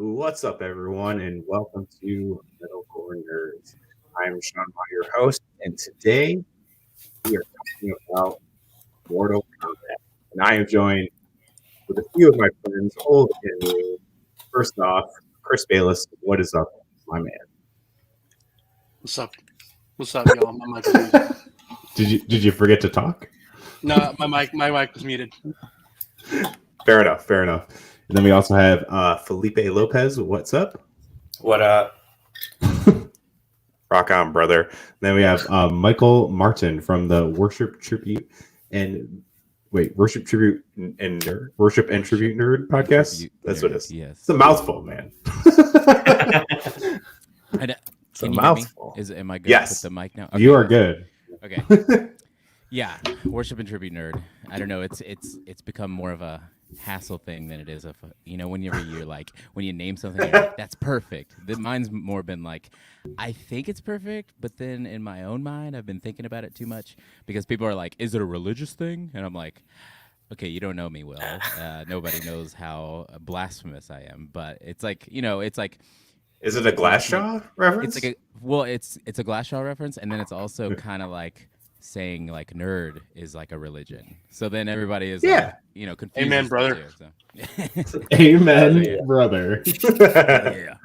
What's up, everyone, and welcome to Metalcore Nerds. I'm Sean, your host, and today we are talking about Mortal Kombat. And I am joined with a few of my friends, old and new. First off, Chris Bayless. What is up, my man? What's up? What's up, y'all? My mic was muted. Did you forget to talk? No, my mic was muted. Fair enough. And then we also have Felipe Lopez. What's up? What up? Rock on, brother. And then we have Michael Martin from the Worship Tribute and Tribute Nerd podcast. That's what it is. Yes. It's a mouthful, man. It's a mouthful. Am I good Yes. with the mic now? You are good. Okay. Yeah, Worship and Tribute Nerd. I don't know. It's become more of a hassle thing than it is whenever you're like, when you name something, you're like, that's perfect. Mine's more been like, I think it's perfect, but then in my own mind, I've been thinking about it too much because people are like, is it a religious thing? And I'm like, okay, you don't know me well. Nobody knows how blasphemous I am, but it's like, it's like. Is it a Glassjaw reference? It's like it's a Glassjaw reference, and then it's also kind of like saying like nerd is like a religion. So then everybody is like, confused. Amen, brother. Amen, brother. Yeah.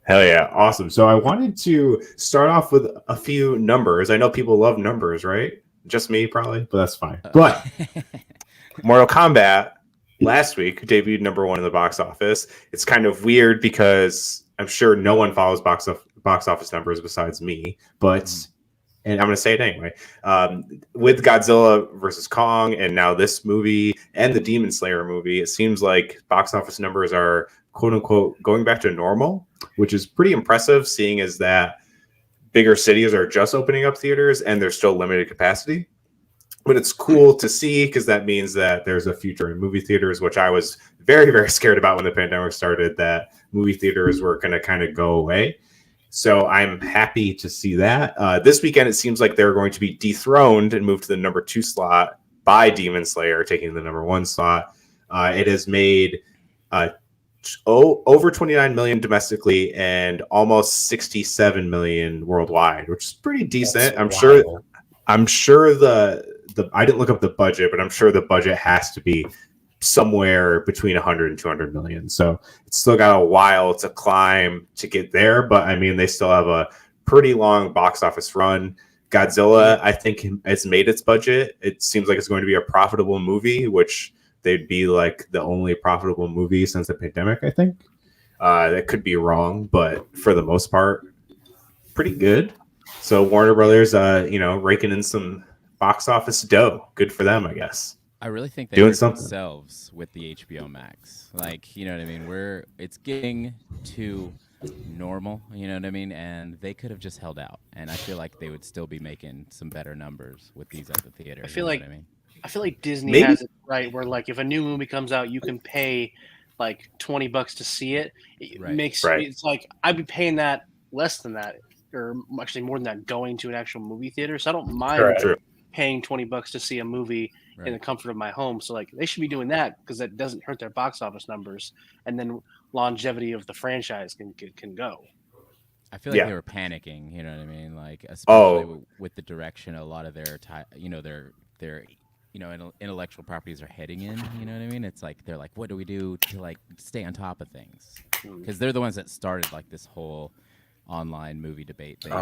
Hell yeah, awesome. So I wanted to start off with a few numbers. I know people love numbers, right? Just me, probably, but that's fine. But Mortal Kombat last week debuted #1 in the box office. It's kind of weird because I'm sure no one follows box office numbers besides me, but and I'm going to say it anyway. With Godzilla versus Kong, and now this movie and the Demon Slayer movie, it seems like box office numbers are "quote unquote" going back to normal, which is pretty impressive, seeing as that bigger cities are just opening up theaters and there's still limited capacity. But it's cool to see because that means that there's a future in movie theaters, which I was very, very scared about when the pandemic started, that movie theaters were going to kind of go away. So I'm happy to see that. This weekend, it seems like they're going to be dethroned and moved to the #2 slot by Demon Slayer, taking the #1 slot. It has made over 29 million domestically and almost 67 million worldwide, which is pretty decent. I'm sure the I didn't look up the budget, but I'm sure the budget has to be somewhere between 100 and 200 million. So it's still got a while to climb to get there, but I mean, they still have a pretty long box office run. Godzilla, I think, has made its budget. It seems like it's going to be a profitable movie, which they'd be like the only profitable movie since the pandemic, I think. That could be wrong, but for the most part, pretty good. So Warner Brothers, raking in some box office dough. Good for them, I guess. I really think they doing hurt something themselves with the HBO Max. Like, you know what I mean? It's getting too normal, you know what I mean? And they could have just held out. And I feel like they would still be making some better numbers with these at the theater. I feel like Disney Maybe. has it right where like if a new movie comes out, you can pay like $20 to see it. It's like I'd be paying that less than that, or actually more than that, going to an actual movie theater. So I don't mind paying $20 to see a movie in the comfort of my home. So like they should be doing that because that doesn't hurt their box office numbers, and then longevity of the franchise can go. I feel like they were panicking, you know what I mean? Like especially with the direction a lot of their their intellectual properties are heading in, you know what I mean? It's like they're like, what do we do to like stay on top of things? Because they're the ones that started like this whole online movie debate thing.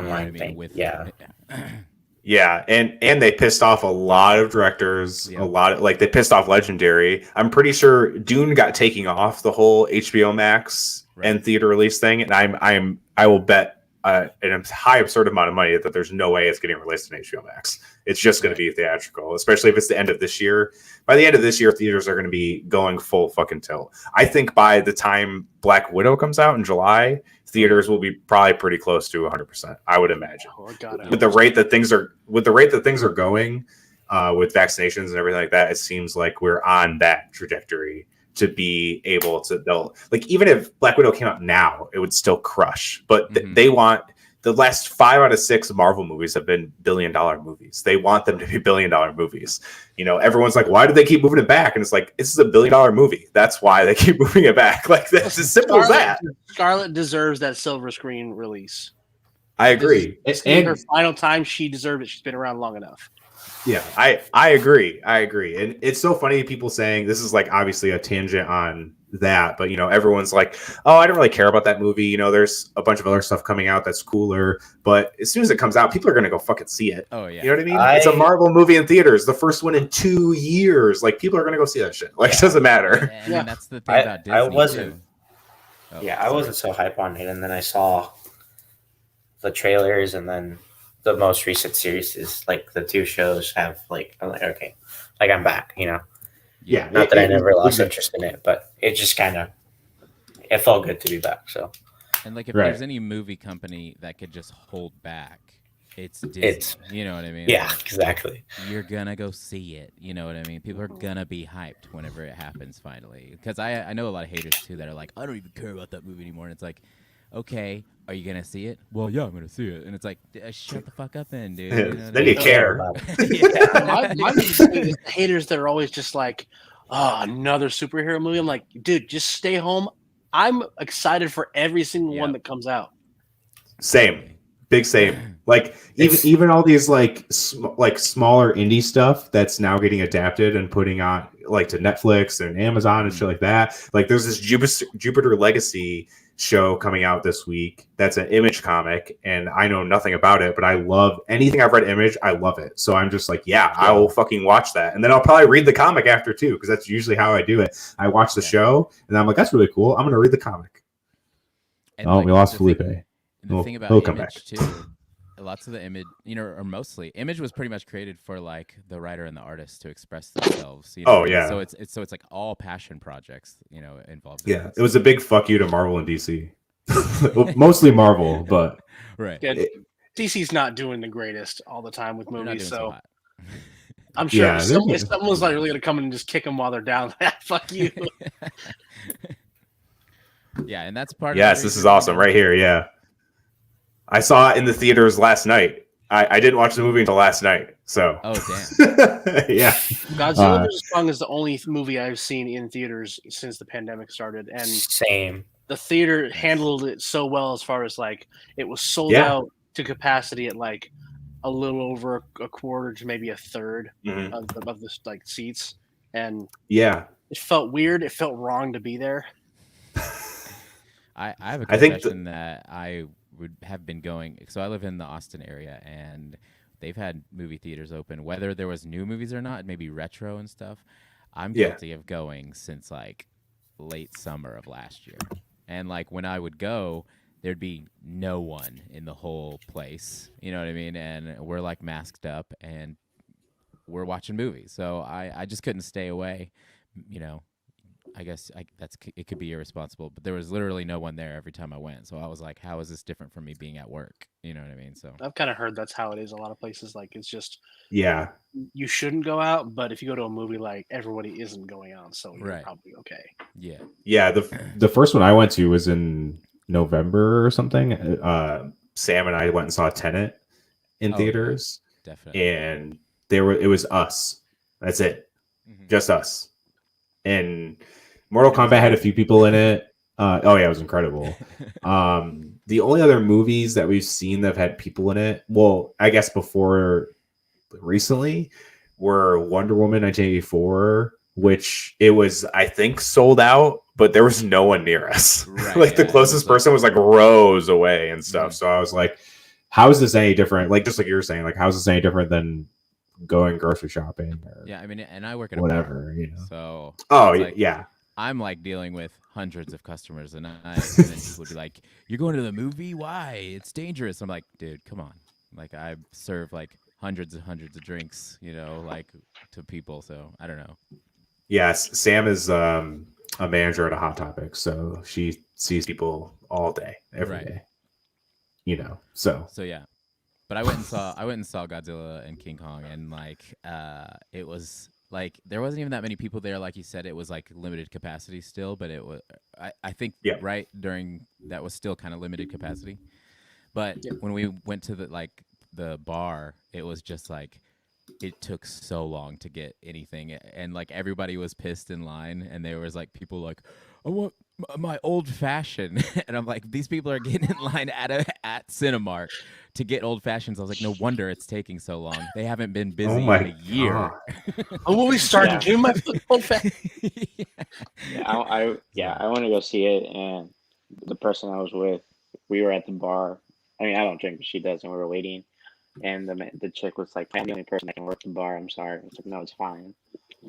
Yeah, and they pissed off a lot of directors, they pissed off Legendary. I'm pretty sure Dune got taken off the whole HBO Max and theater release thing, and I will bet an high absurd amount of money that there's no way it's getting released on HBO Max. It's just going to be theatrical, especially if it's the end of this year. By the end of this year, theaters are going to be going full fucking tilt. I think by the time Black Widow comes out in July, theaters will be probably pretty close to 100%. I would imagine. With the rate that things are going, with vaccinations and everything like that, it seems like we're on that trajectory to be able to. Even if Black Widow came out now, it would still crush. But they want the last 5 out of 6 Marvel movies have been billion-dollar movies. They want them to be billion-dollar movies. You know, everyone's like, why do they keep moving it back? And it's like, this is a billion-dollar movie. That's why they keep moving it back. Like, that's as simple as that. Scarlett deserves that silver screen release. I agree. And her final time, she deserved it. She's been around long enough. Yeah, I agree. And it's so funny people saying this is like obviously a tangent on that, but you know, everyone's like, oh, I don't really care about that movie. You know, there's a bunch of other stuff coming out that's cooler, but as soon as it comes out, people are going to go fucking see it. Oh yeah. You know what I mean? It's a Marvel movie in theaters, the first one in 2 years. Like people are going to go see that shit. Like it doesn't matter. I mean, that's the thing about Disney. I wasn't. Oh, I wasn't so hype on it, and then I saw the trailers, and then the most recent series is like the 2 shows have like, I'm like, okay, like I'm back, you know. Yeah, not that I never lost interest in it, but it just kind of, it felt good to be back. So, and like if there's any movie company that could just hold back, it's Disney. You know what I mean? Yeah, like, exactly. You're gonna go see it. You know what I mean? People are gonna be hyped whenever it happens finally. Because I know a lot of haters too that are like, I don't even care about that movie anymore. And it's like, okay, are you gonna see it? Well, yeah, I'm gonna see it. And it's like, shut the fuck up, then, dude. You know then you care. My the haters that are always just like, oh, another superhero movie. I'm like, dude, just stay home. I'm excited for every single one that comes out. Same, big same. Like even all these like smaller indie stuff that's now getting adapted and putting on like to Netflix and Amazon and shit like that. Like there's this Jupiter Legacy show coming out this week that's an Image comic, and I know nothing about it, but I love anything I've read Image. I love it, so I'm just like, I will fucking watch that, and then I'll probably read the comic after too, because that's usually how I do it. I watch the show and I'm like, that's really cool, I'm gonna read the comic. And we lost Felipe. The thing about Image too, lots of the Image, you know, or mostly Image was pretty much created for like the writer and the artist to express themselves. You know? So it's like all passion projects, you know, involved. Yeah, it was a big fuck you to Marvel and DC. Mostly Marvel, but right. Yeah, DC's not doing the greatest all the time with movies, so I'm Yeah, sure someone's like really gonna come in and just kick them while they're down. Fuck you. Yeah, and that's part. Yes, this is awesome right here. Yeah, I saw it in the theaters last night. I didn't watch the movie until last night. So oh damn. Yeah, Godzilla vs. Kong is the only movie I've seen in theaters since the pandemic started, and same. The theater handled it so well as far as like it was sold out to capacity at like a little over a quarter to maybe a third of the like seats, and it felt weird. It felt wrong to be there. I have a confession that I would have been going. So I live in the Austin area, and they've had movie theaters open, whether there was new movies or not, maybe retro and stuff. I'm guilty of going since like late summer of last year. And like when I would go, there'd be no one in the whole place. You know what I mean? And we're like masked up and we're watching movies. So I just couldn't stay away. You know, I guess it could be irresponsible, but there was literally no one there every time I went. So I was like, how is this different from me being at work? You know what I mean? So I've kind of heard that's how it is a lot of places. Like it's just you shouldn't go out, but if you go to a movie, like everybody isn't going out, so you're probably okay. Yeah. The first one I went to was in November or something. Sam and I went and saw Tenet in theaters. Definitely. And it was us. That's it. Just us. And Mortal Kombat had a few people in it. It was incredible. The only other movies that we've seen that have had people in it, well, I guess before recently, were Wonder Woman 1984, which it was, I think, sold out, but there was no one near us. Right, the closest person was like rows away and stuff. So I was like, how is this any different? Like, just like you were saying, like, how is this any different than going grocery shopping? Or I mean, and I work at whatever, a bar, you know. So like, I'm like dealing with hundreds of customers, and then people would be like, "You're going to the movie? Why? It's dangerous." I'm like, "Dude, come on!" Like I serve like hundreds and hundreds of drinks, you know, like to people. So I don't know. Yes, Sam is a manager at a Hot Topic, so she sees people all day, every day. You know, so yeah. But I went and saw Godzilla and King Kong, and like it was like there wasn't even that many people there. Like you said, it was like limited capacity still, but it was I think right during that was still kind of limited capacity. But when we went to the bar, it was just like it took so long to get anything, and like everybody was pissed in line, and there was like people like, I want my old fashioned, and I'm like, these people are getting in line at Cinemark to get old fashions. I was like, no wonder it's taking so long. They haven't been busy in a year. Oh, when we started doing my old fashioned. I want to go see it, and the person I was with, we were at the bar. I mean, I don't drink, but she does, and we were waiting. And the chick was like, I'm the only person that can work the bar. I'm sorry. I was like, no, it's fine.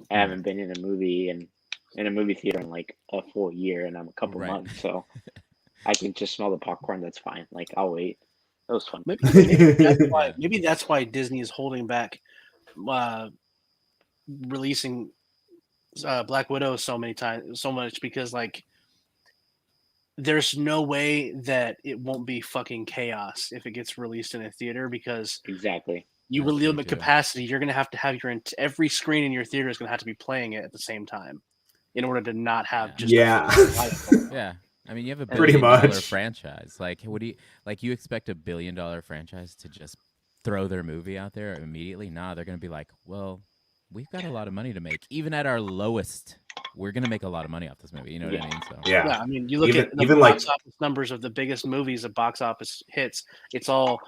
I haven't been in a movie and in a movie theater in like a full year, and I'm a couple months, so I can just smell the popcorn. That's fine. Like, I'll wait. That was fun. Maybe that's why Disney is holding back releasing Black Widow so much, because like there's no way that it won't be fucking chaos if it gets released in a theater, because exactly you really limit capacity. You're gonna have every screen in your theater is gonna have to be playing it at the same time in order to not have just yeah. I mean, you have a $1 billion franchise. Like, what do you expect a $1 billion franchise to just throw their movie out there immediately? Nah, they're gonna be like, well, we've got a lot of money to make. Even at our lowest, we're gonna make a lot of money off this movie. You know what I mean? So yeah. I mean, you look at the box office numbers of the biggest movies of box office hits. It's all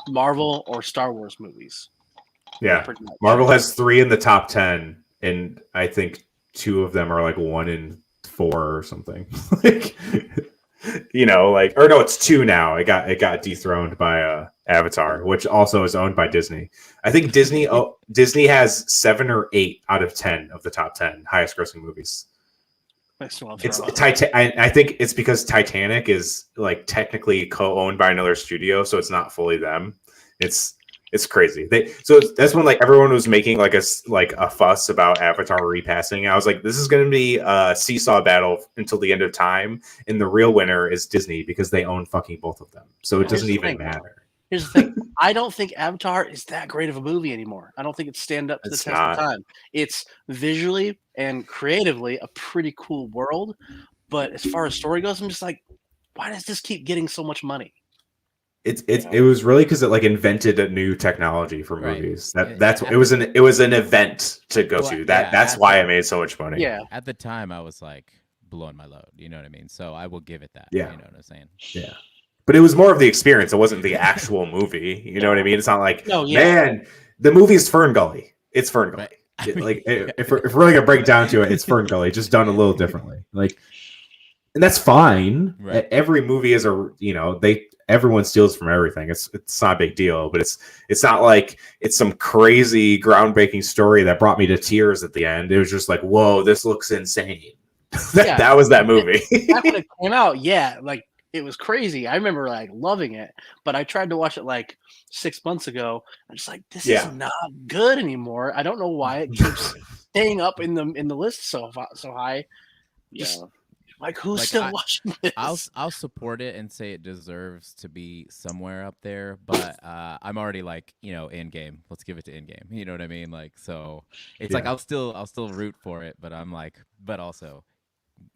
Marvel or Star Wars movies. Yeah, Marvel has 3 in the top 10, and I think 2 of them are like 1 in 4 or something. Like, you know, like, or no, it's 2 now. It got dethroned by Avatar, which also is owned by Disney. I think Disney has 7 or 8 out of 10 of the top 10 highest grossing movies. I think it's because Titanic is like technically co-owned by another studio, so it's not fully them. It's crazy. So that's when like everyone was making like a fuss about Avatar repassing. I was like, this is going to be a seesaw battle until the end of time, and the real winner is Disney because they own fucking both of them. So it doesn't even matter. Here's the thing. I don't think Avatar is that great of a movie anymore. I don't think it's stand up to the test of time. It's visually and creatively a pretty cool world, but as far as story goes, I'm just like, why does this keep getting so much money? It was really because it like invented a new technology for movies. It was an event to go to. That's why it made so much money. Yeah. At the time, I was like blowing my load. You know what I mean? So I will give it that. Yeah. You know what I'm saying? Yeah. But it was more of the experience. It wasn't the actual movie. You know what I mean? It's not like, man, the movie's Fern Gully. It's Fern Gully. Right. If we're really gonna break down to it, it's Fern Gully, just done a little differently. Like, and that's fine. Right. Every movie is everyone steals from everything. It's not a big deal, but it's not like it's some crazy groundbreaking story that brought me to tears at the end. It was just like, whoa, this looks insane. That was that movie. Back when it came out, like it was crazy. I remember like loving it, but I tried to watch it like 6 months ago. I'm just like, this is not good anymore. I don't know why it keeps staying up in the list so high. Just, like, who's still watching this? I'll support it and say it deserves to be somewhere up there, but I'm already like, Endgame. Let's give it to Endgame. You know what I mean? Like, so it's like I'll still root for it, but I'm like, but also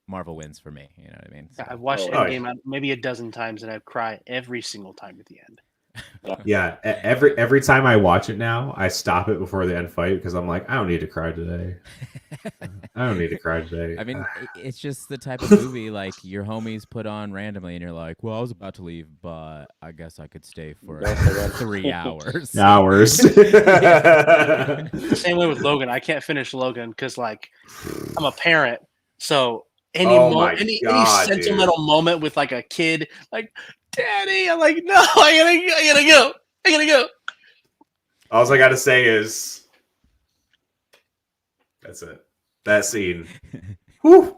Marvel wins for me. You know what I mean? So. I've watched Endgame maybe a dozen times, and I cry every single time at the end. Yeah, every time I watch it now, I stop it before the end fight because I'm like, I don't need to cry today. I mean, it's just the type of movie like your homies put on randomly, and you're like, well, I was about to leave, but I guess I could stay for 3 hours. Same way with Logan. I can't finish Logan because like I'm a parent, so any sentimental moment with like a kid, like Daddy, I'm like, no, I gotta go. All I gotta say is that's it. That scene. Whew.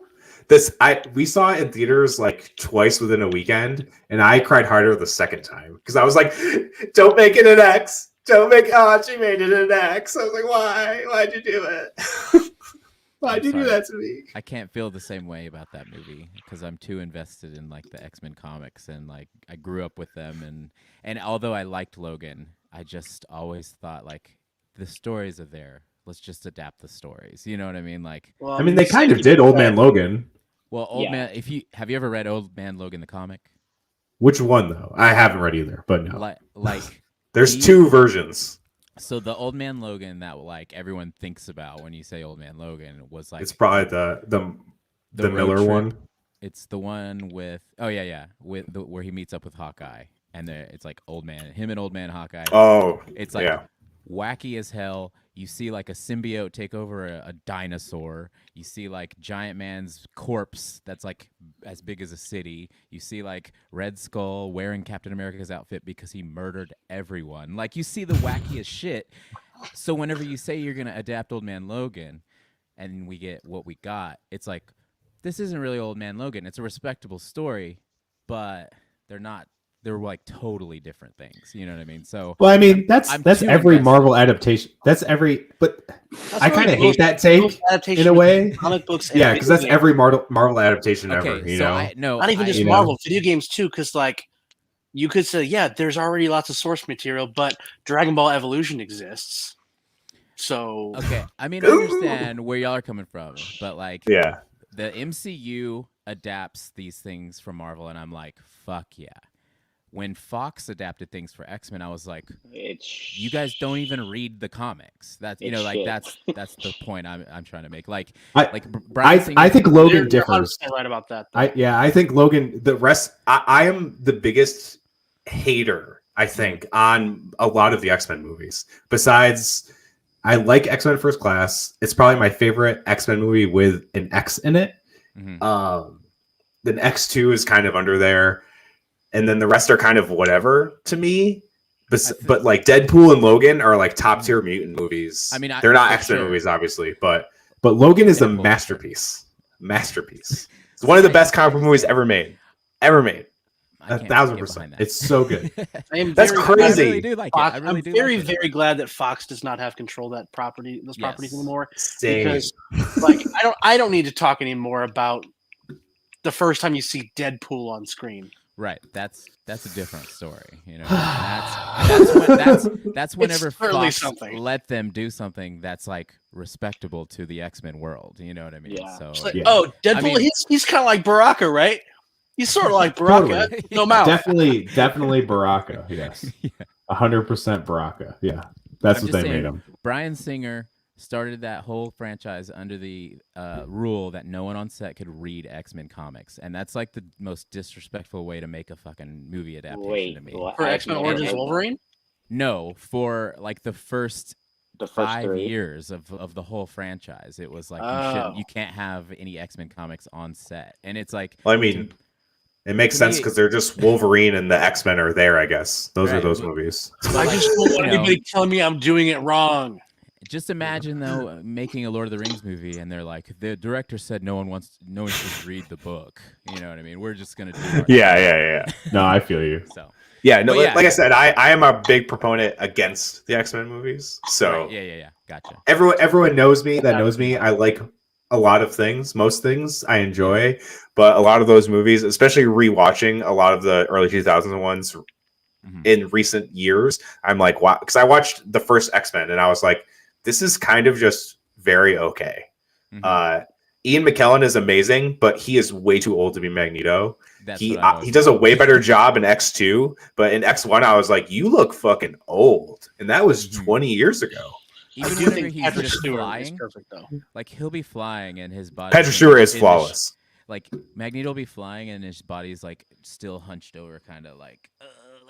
We saw it in theaters like twice within a weekend, and I cried harder the second time because I was like, don't make it an X. She made it an X. I was like, why? Why'd you do it? Why'd you do that to me? I can't feel the same way about that movie because I'm too invested in like the X-Men comics, and like I grew up with them, and although I liked Logan, I just always thought like the stories are there. Let's just adapt the stories. You know what I mean? Like, well, I mean, they kind of did Old Man Logan. Well, Man. Have you ever read Old Man Logan the comic? Which one though? I haven't read either, but no. Like there's two versions. So the Old Man Logan that like everyone thinks about when you say Old Man Logan was like it's probably the Miller trip. one. It's the one with where he meets up with Hawkeye, and it's like Old Man Hawkeye. Oh, it's like wacky as hell. You see like a symbiote take over a dinosaur. You see like Giant Man's corpse that's like as big as a city. You see like Red Skull wearing Captain America's outfit because he murdered everyone. Like you see the wackiest shit. So whenever you say you're gonna adapt Old Man Logan, and we get what we got, it's like this isn't really Old Man Logan. It's a respectable story, but they're like totally different things. You know what I mean? So well, I mean that's every Marvel adaptation. That's I kind of hate that take in a way. Comic books, yeah, because that's every Marvel adaptation ever. You know, not even just Marvel, video games too. Because like you could say, yeah, there's already lots of source material, but Dragon Ball Evolution exists. So okay, I mean, I understand where y'all are coming from, but like, yeah, the MCU adapts these things from Marvel, and I'm like, fuck yeah. When Fox adapted things for X-Men, I was like, you guys don't even read the comics. That's that's the point I'm trying to make. Like I think Logan differs. Right about that. I think Logan. The rest, I am the biggest hater. I think on a lot of the X-Men movies. Besides, I like X-Men First Class. It's probably my favorite X-Men movie with an X in it. Mm-hmm. Then X2 is kind of under there. And then the rest are kind of whatever to me. But like Deadpool and Logan are like top tier mutant movies. I mean, they're not X-Men movies, obviously, but Logan is a masterpiece. It's one of the best comic book movies ever made. 1,000%. It's so good. That's crazy. I really do like it. I'm very glad that Fox does not have control of those properties anymore. Same. Because like I don't need to talk anymore about the first time you see Deadpool on screen. Right, that's a different story, you know. That's whenever Fox let them do something that's like respectable to the X-Men world. You know what I mean? Yeah. So, oh, Deadpool, I mean, he's kind of like Baraka, right? He's sort of like Baraka, totally. No mouth. Definitely Baraka. Yes, 100% Baraka. Yeah, that's what they made him. Bryan Singer started that whole franchise under the rule that no one on set could read X-Men comics, and that's like the most disrespectful way to make a fucking movie adaptation to me. For X-Men Origins Wolverine? No, for like the first 5 3 years of the whole franchise, it was like you can't have any X-Men comics on set, and it's like. Well, I mean, it makes sense because they're just Wolverine and the X-Men are there. I guess those are those movies. I just don't want anybody telling me I'm doing it wrong. Just imagine though making a Lord of the Rings movie, and they're like, the director said no one should read the book. You know what I mean? We're just gonna do. Yeah. No, I feel you. So yeah, no, like I said, I am a big proponent against the X-Men movies. So right. Yeah, gotcha. Everyone knows me. I like a lot of things. Most things I enjoy, but a lot of those movies, especially rewatching a lot of the early 2000s ones in recent years, I'm like, wow, because I watched the first X-Men and I was like, this is kind of just very okay. Ian McKellen is amazing, but he is way too old to be Magneto. He does a way better job in X2, but in X1 I was like, you look fucking old, and that was 20 years ago. Even whenever he's just flying, perfect though. Like he'll be flying and his body. Patrick Stewart is flawless. Like Magneto will be flying and his body's like still hunched over, kind of like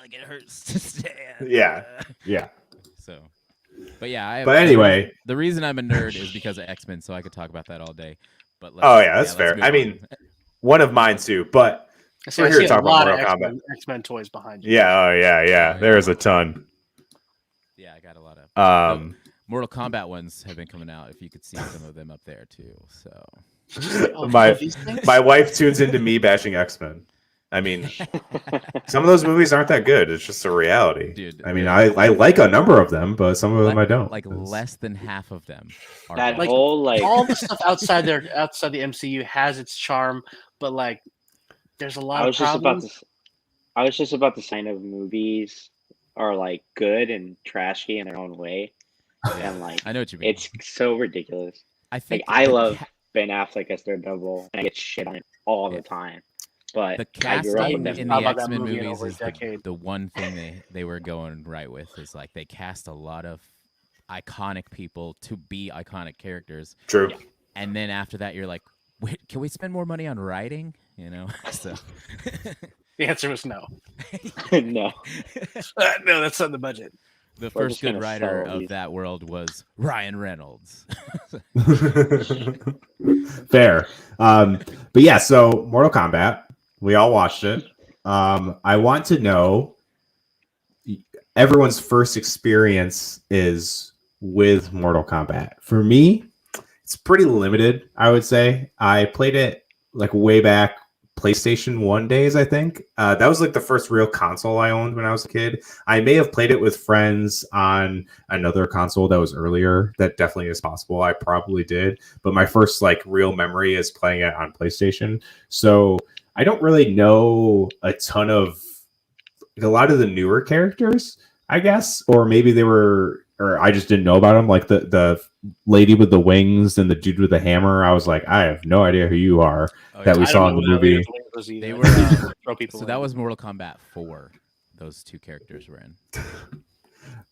it hurts to stand. Yeah. So. But yeah, anyway, the reason I'm a nerd is because of X-Men, so I could talk about that all day. But that's fair. I mean, one of mine too. But we're here to talk about Mortal Kombat. X-Men toys behind you. Yeah. There's a ton. Yeah, I got a lot of. Mortal Kombat ones have been coming out. If you could see some of them up there too. So my wife tunes into me bashing X-Men. I mean, some of those movies aren't that good. It's just a reality. Dude, I mean, I like a number of them, but some of them I don't. Like less than half of them are that bad. whole all the stuff outside the MCU has its charm, but like there's a lot of problems. I was just about to sign up movies are like good and trashy in their own way. And like I know what you mean. It's so ridiculous. I think I love Ben Affleck as Daredevil, and I get shit on it all the time. but the I grew up with casting them. in How the about that X-Men movie in movies over a is decade? the one thing they were going right with is like they cast a lot of iconic people to be iconic characters. True. Yeah. And then after that, you're like, wait, can we spend more money on writing? You know, so The answer was no. No. No, that's not the budget. the We're first just good gonna writer sell of these. that world was Ryan Reynolds. Fair. But yeah, so Mortal Kombat, we all watched it. I want to know everyone's first experience is with Mortal Kombat. For me, it's pretty limited, I would say. I played it like way back PlayStation 1 days, I think. That was like the first real console I owned when I was a kid. I may have played it with friends on another console that was earlier. That definitely is possible. I probably did. But my first like real memory is playing it on PlayStation. So I don't really know a ton of a lot of the newer characters, I guess. Or maybe they were or I just didn't know about them. Like the lady with the wings and the dude with the hammer. I was like, I have no idea who you are. That we I saw don't in know the who that lady movie. with the wings was either. They I were think they just throw people so in. that was Mortal Kombat 4. Those two characters were in.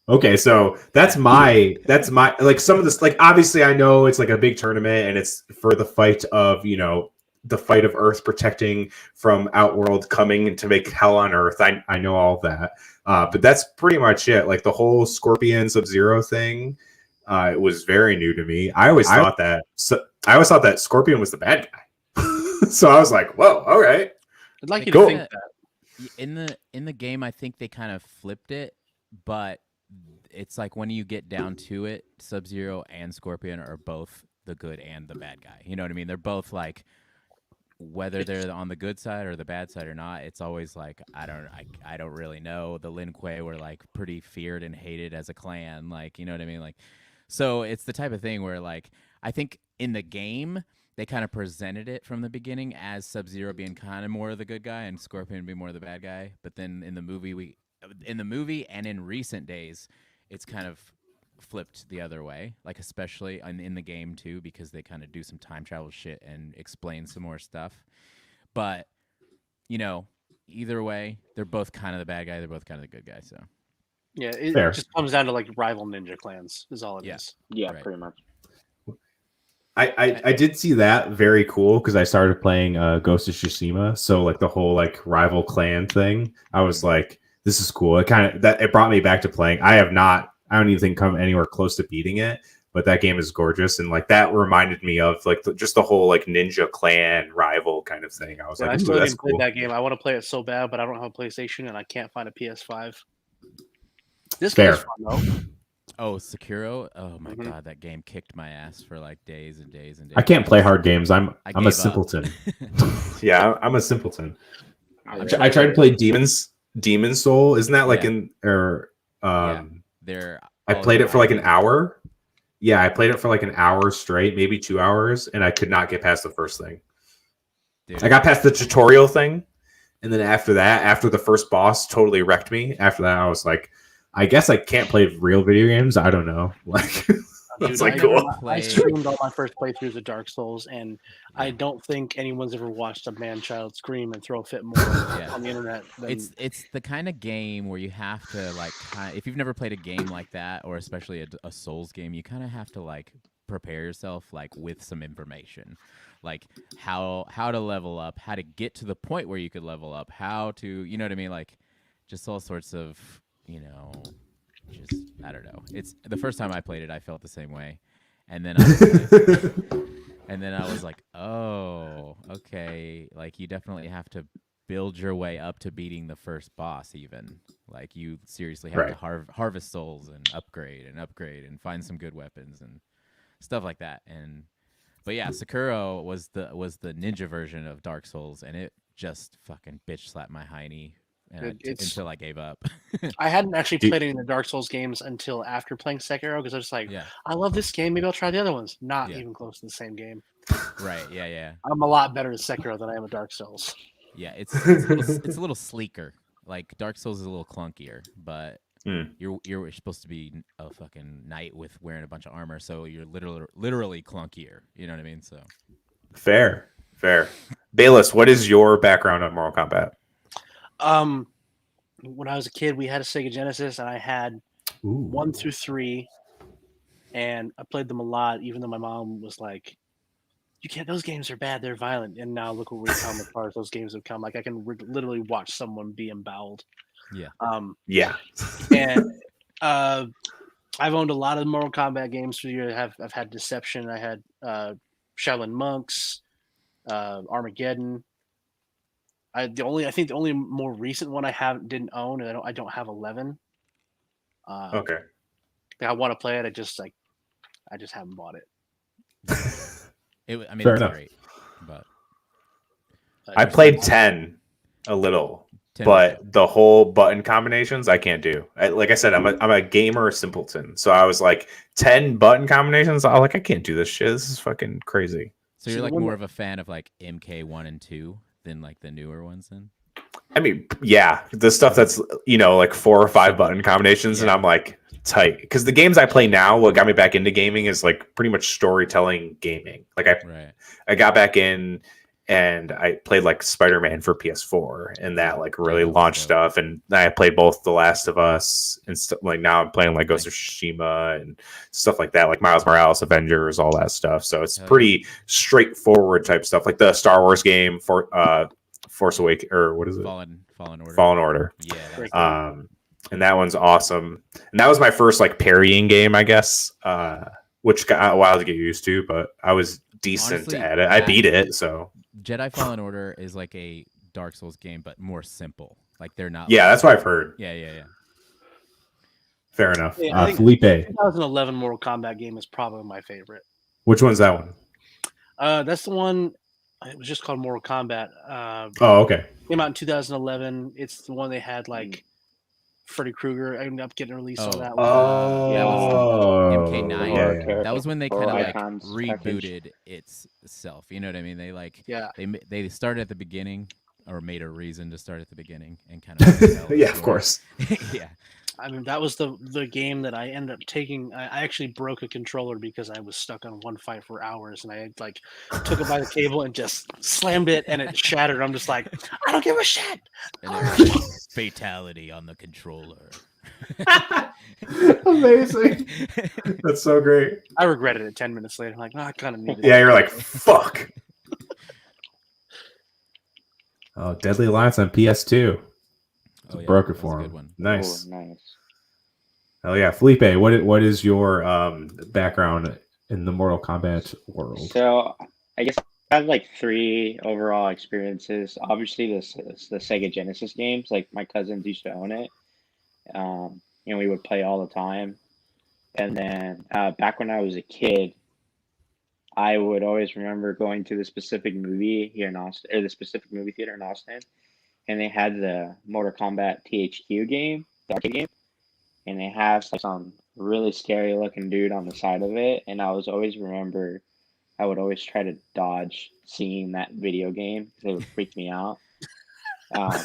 Okay, so that's my like some of this like obviously I know it's like a big tournament and it's for the fight of the fight of Earth protecting from Outworld coming to make hell on Earth. I know all of that, but that's pretty much it. Like the whole Scorpion Sub-Zero thing, it was very new to me. I always thought that Scorpion was the bad guy, so I was like, whoa, all right. I'd like you Cool. to think that. In the game, I think they kind of flipped it, but it's like when you get down to it, Sub-Zero and Scorpion are both the good and the bad guy. You know what I mean? They're both like, whether they're on the good side or the bad side or not, it's always like I don't really know. The Lin Kuei were like pretty feared and hated as a clan, like you know what I mean? Like, so it's the type of thing where like I think in the game they kind of presented it from the beginning as Sub-Zero being kind of more of the good guy and Scorpion being more of the bad guy. But then in the movie and in recent days, it's kind of flipped the other way, like especially in the game too, because they kind of do some time travel shit and explain some more stuff. But either way, they're both kind of the bad guy. They're both kind of the good guy. So Yeah, it Fair. just comes down to like rival ninja clans is all it is. Yeah, Right. pretty much. I did see that very cool because I started playing Ghost of Tsushima, so like the whole like rival clan thing. I was like, this is cool. It brought me back to playing. I don't even think come anywhere close to beating it, but that game is gorgeous and like that reminded me of like just the whole like ninja clan rival kind of thing. I was Yeah, like, I still that's haven't played cool. that game. I want to play it so bad, but I don't have a PlayStation and I can't find a PS5. This Fair. game's fun though. Oh, Sekiro! Oh my Mhm. god, that game kicked my ass for like days and days and days. I can't play hard games. I'm I a gave up. simpleton. Yeah, I'm a simpleton. I I tried to play Demon's Soul. Isn't that like Yeah. They're I played it for like an hour. Yeah, I played it for like an hour straight, maybe 2 hours, and I could not get past the first thing. Dude. I got past the tutorial thing, and then after that, after the first boss totally wrecked me, after that I was like, I guess I can't play real video games. I don't know. Like that's like cool. I streamed all my first playthroughs of Dark Souls, and I don't think anyone's ever watched a man-child scream and throw a fit more on the internet. It's the kind of game where you have to like, if you've never played a game like that, or especially a Souls game, you kind of have to like prepare yourself like with some information, like how to level up, how to get to the point where you could level up, how to, you know what I mean, like just all sorts of. Just I don't know. It's the first time I played it, I felt the same way, and then I was like, oh, okay. Like you definitely have to build your way up to beating the first boss. Even like you seriously have to harvest souls and upgrade and find some good weapons and stuff like that. But yeah, Sekiro was the ninja version of Dark Souls, and it just fucking bitch slapped my hiney. Until I gave up. I hadn't actually played any of the Dark Souls games until after playing Sekiro because I was like, I love this game. Maybe I'll try the other ones. Not even close to the same game. Right? Yeah. I'm a lot better at Sekiro than I am at Dark Souls. Yeah, it's a little sleeker. Like Dark Souls is a little clunkier, but you're supposed to be a fucking knight with wearing a bunch of armor, so you're literally clunkier. You know what I mean? So Fair. Fair. Bayless, what is your background on Mortal Kombat? When I was a kid, we had a Sega Genesis, and I had 1 through 3, and I played them a lot. Even though my mom was like, "You can't; those games are bad; they're violent." And now look how far those games have come. Like I can literally watch someone be emboweled. Yeah. Yeah. And I've owned a lot of Mortal Kombat games for years. I've had Deception. I had Shaolin Monks, Armageddon. I think the only more recent one I didn't own, and I don't have 11. Okay. I want to play it. I just haven't bought it. It's great, but I played 10 a little, 10 but the whole button combinations I can't do. Like I said, I'm a gamer simpleton, so I was like 10 button combinations. I can't do this shit. This is fucking crazy. So you're like more of a fan of like MK1 and 2 than like the newer ones, then? I mean, yeah, the stuff that's like 4 or 5 button combinations, and I'm like tight because the games I play now, what got me back into gaming is like pretty much storytelling gaming. Like I got back in and I played like Spider-Man for PS4, and that like really launched stuff. And I played both The Last of Us and like now I'm playing like Ghost of Tsushima and stuff like that, like Miles Morales, Avengers, all that stuff. So it's pretty straightforward type stuff, like the Star Wars game for Force Awakens, or what is it? Fallen Order. Fallen Order. Yeah. And that one's awesome. And that was my first like parrying game, I guess, which got a while to get used to, but I was decent at it. I beat it. So Jedi Fallen Order is like a Dark Souls game, but more simple. Like they're not. Yeah, that's what I've heard. Yeah. Fair enough. Yeah, Felipe. 2011 Mortal Kombat game is probably my favorite. Which one's that one? That's the one. It was just called Mortal Kombat. Okay. Came out in 2011. It's the one they had like Freddy Krueger. I ended up getting released on that one. MK9. Yeah. That was when they kind of like rebooted itself. You know what I mean? They like they started at the beginning, or made a reason to start at the beginning, and kind of yeah, of course. Yeah. I mean, that was the game that I ended up taking. I actually broke a controller because I was stuck on one fight for hours, and I like took it by the cable and just slammed it, and it shattered. I'm just like, I don't give a shit. And fatality on the controller. Amazing. That's so great. I regretted it 10 minutes later. I'm like, no, I kind of needed it. Yeah, you're like, fuck. Oh, Deadly Alliance on PS2. Broke it for him. Nice. Oh, nice. Oh yeah, Felipe, what is your background in the Mortal Kombat world? So I guess I have like 3 overall experiences. Obviously, the Sega Genesis games. Like my cousins used to own it. We would play all the time. And then back when I was a kid, I would always remember going to the specific movie here in Austin, or the specific movie theater in Austin. And they had the Mortal Kombat THQ game, the arcade game, and they have some really scary looking dude on the side of it. And I would always try to dodge seeing that video game because it would freak me out. I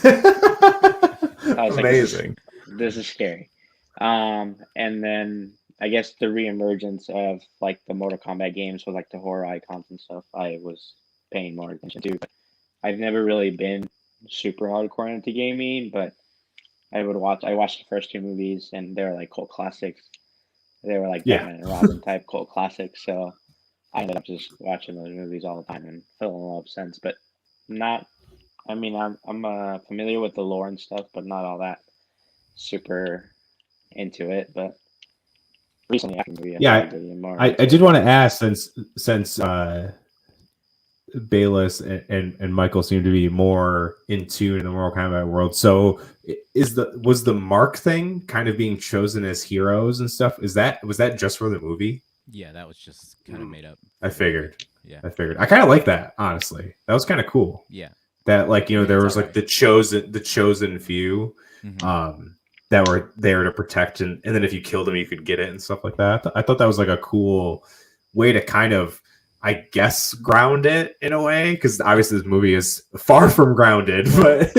was amazing. Like, this is scary. And then I guess the reemergence of like the Mortal Kombat games with like the horror icons and stuff, I was paying more attention to. But I've never really been super hardcore into gaming, but I watched the first 2 movies, and they were like cult classics. They were like Batman and Robin type cult classics, so I ended up just watching those movies all the time and fell in love since. But I'm familiar with the lore and stuff, but not all that super into it. But recently, I did want to ask, since Bayless and Michael seem to be more in tune in the Mortal Kombat world. So was the Mark thing kind of being chosen as heroes and stuff? Was that just for the movie? Yeah, that was just kind of made up. I figured. Yeah. I kind of like that, honestly. That was kind of cool. Yeah. That there was like the chosen few that were there to protect, and then if you killed them you could get it and stuff like that. I thought that was like a cool way to kind of, I guess, ground it in a way, because obviously this movie is far from grounded, but